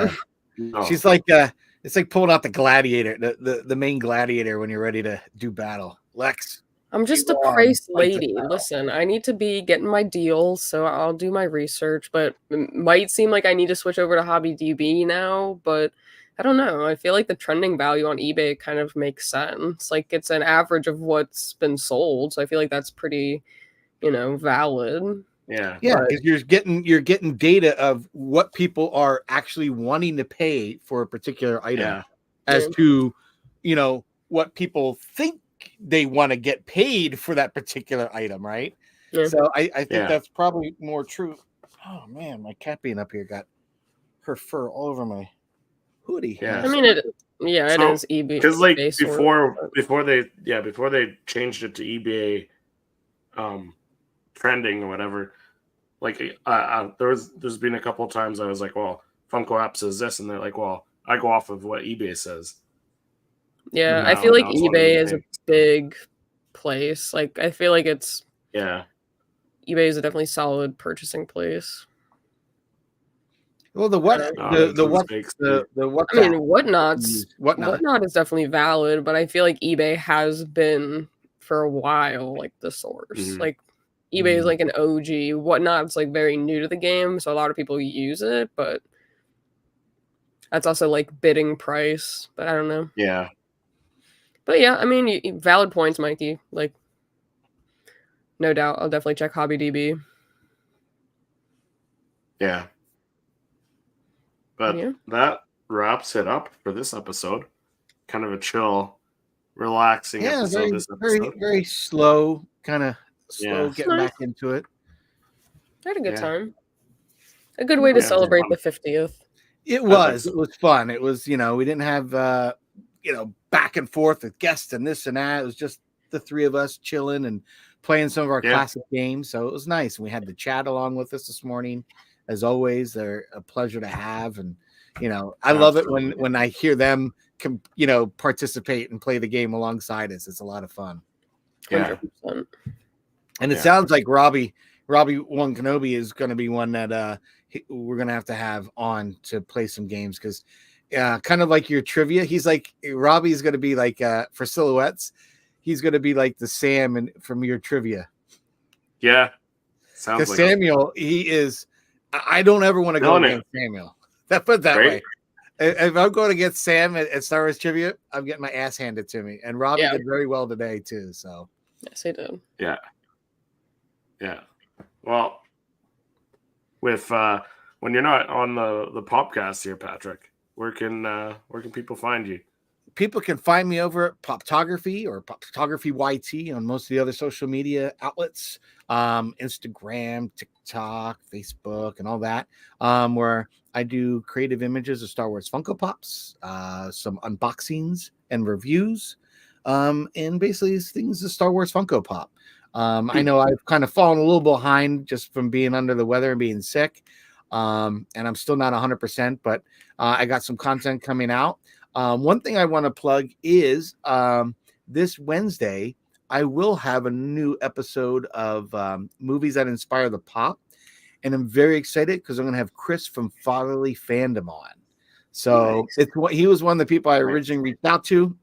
No. she's like it's like pulling out the gladiator, the main gladiator when you're ready to do battle. Lex. I'm just a price lady. Listen, I need to be getting my deals, so I'll do my research, but it might seem like I need to switch over to HobbyDB now, but I don't know. I feel like the trending value on eBay kind of makes sense. Like it's an average of what's been sold, so I feel like that's pretty, valid. Yeah. Yeah, because you're getting data of what people are actually wanting to pay for a particular item as to, what people think they want to get paid for that particular item, right? Yeah. So I think that's probably more true. Oh man, my cat being up here got her fur all over my hoodie. Yeah. I mean it is eBay. Because like before they changed it to eBay trending or whatever, like there's been a couple of times I was like, well, Funko app says this, and they're like, well, I go off of what eBay says. Yeah, I feel like eBay is a big place. Like I feel like it's eBay is a definitely solid purchasing place. Well, whatnot is definitely valid, but I feel like eBay has been for a while like the source. Mm-hmm. Like eBay is like an OG. Whatnot's like very new to the game, so a lot of people use it, but that's also like bidding price. But I don't know. Yeah. But yeah, I mean, valid points, Mikey. Like, no doubt, I'll definitely check HobbyDB. Yeah. But that wraps it up for this episode. Kind of a chill, relaxing episode. This episode. Very, very slow, kind of slow getting back into it. I had a good time. A good way to celebrate the 50th. It was. It was fun. It was, we didn't have, back and forth with guests and this and that. It was just the three of us chilling and playing some of our classic games. So it was nice. And we had the chat along with us this morning. As always, they're a pleasure to have. And, I love it when I hear them, participate and play the game alongside us. It's a lot of fun. Yeah. 100%. And it sounds like Robbie One Kenobi is going to be one that we're going to have on to play some games because kind of like your trivia. He's like, Robbie's going to be like, for silhouettes, he's going to be like the Sam from your trivia. Yeah. Sounds like Samuel, he is, I don't ever want to go against Samuel. Put it that way. If I'm going against Sam at Star Wars Trivia, I'm getting my ass handed to me. And Robbie did very well today too. So yes, he did. Yeah. Yeah. Well, with when you're not on the Popcast here, Patrick, where can people find you? People can find me over at Poptography or Poptography YT on most of the other social media outlets, Instagram, TikTok, Facebook, and all that, where I do creative images of Star Wars Funko Pops, some unboxings and reviews, and basically things of Star Wars Funko Pop. I know I've kind of fallen a little behind just from being under the weather and being sick, and I'm still not 100%, but I got some content coming out. One thing I want to plug is this Wednesday, I will have a new episode of Movies That Inspire the Pop. And I'm very excited because I'm going to have Chris from Fatherly Fandom on. So he was one of the people I originally reached out to.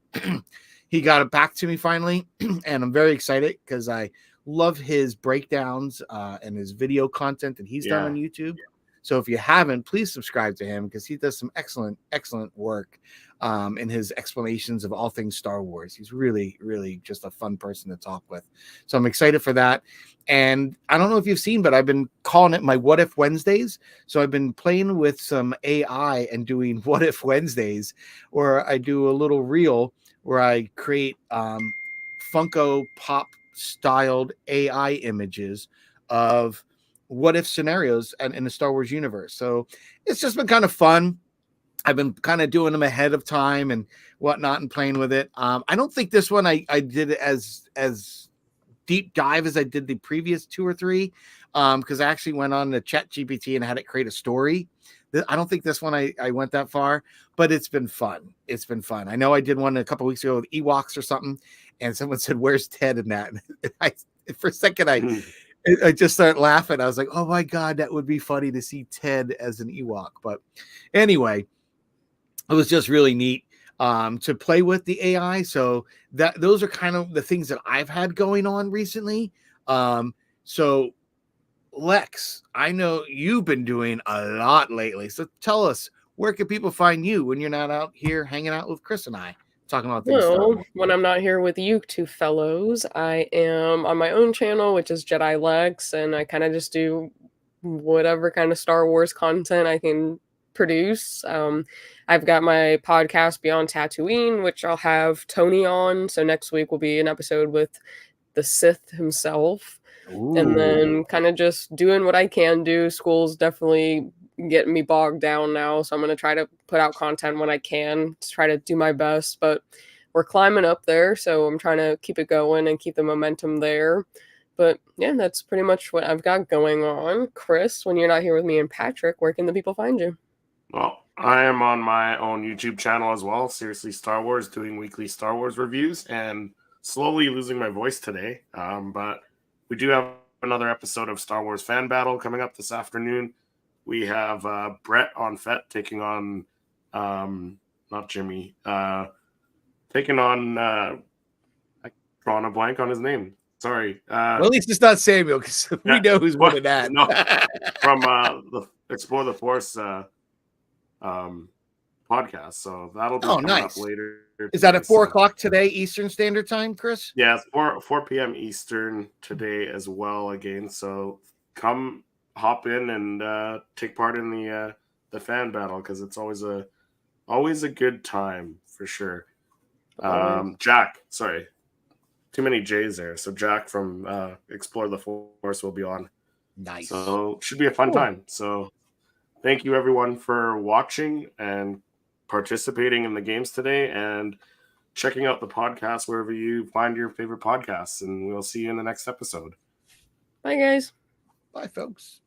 He got it back to me finally. And I'm very excited because I love his breakdowns and his video content that he's done on YouTube. So if you haven't, please subscribe to him because he does some excellent, excellent work in his explanations of all things Star Wars. He's really, really just a fun person to talk with. So I'm excited for that. And I don't know if you've seen, but I've been calling it my What If Wednesdays. So I've been playing with some AI and doing What If Wednesdays, where I do a little reel where I create Funko Pop styled AI images of what if scenarios and in the Star Wars universe. So it's just been kind of fun. I've been kind of doing them ahead of time and whatnot and playing with it. I don't think this one I did it as deep dive as I did the previous 2 or 3, because I actually went on the ChatGPT and had it create a story. I don't think this one I went that far, but it's been fun. It's been fun. I know I did one a couple weeks ago with Ewoks or something, and someone said, "Where's Ted in that?" And for a second, I just started laughing. I was like, "Oh my god, that would be funny to see Ted as an Ewok." But anyway, it was just really neat to play with the AI. So those are kind of the things that I've had going on recently. So Lex, I know you've been doing a lot lately. So tell us, where can people find you when you're not out here hanging out with Chris and I talking about things? Well, when I'm not here with you two fellows, I am on my own channel, which is Jedi Lex, and I kind of just do whatever kind of Star Wars content I can produce. I've got my podcast Beyond Tatooine, which I'll have Tony on. So next week will be an episode with the Sith himself. Ooh. And then kind of just doing what I can do. School's definitely getting me bogged down now, so I'm going to try to put out content when I can to try to do my best, but we're climbing up there, so I'm trying to keep it going and keep the momentum there. But yeah, that's pretty much what I've got going on. Chris, when you're not here with me and Patrick, where can the people find you? Well, I am on my own YouTube channel as well, Seriously Star Wars, doing weekly Star Wars reviews, and slowly losing my voice today, but we do have another episode of Star Wars Fan Battle coming up this afternoon. We have Brett on FET taking on, not Jimmy, taking on, I'm drawing a blank on his name. Sorry. Well, at least it's not Samuel, because we know who's winning that. No, from the Explore the Force podcast. So that'll be coming up later. Is that at 4 o'clock today, Eastern Standard Time, Chris? Yeah, it's 4 p.m. Eastern today as well again. So come hop in and take part in the fan battle, because it's always a good time for sure. Jack, sorry, too many J's there. So Jack from Explore the Force will be on. Nice. So should be a fun time. So thank you everyone for watching and participating in the games today, and checking out the podcast wherever you find your favorite podcasts. And we'll see you in the next episode. Bye, guys. Bye, folks.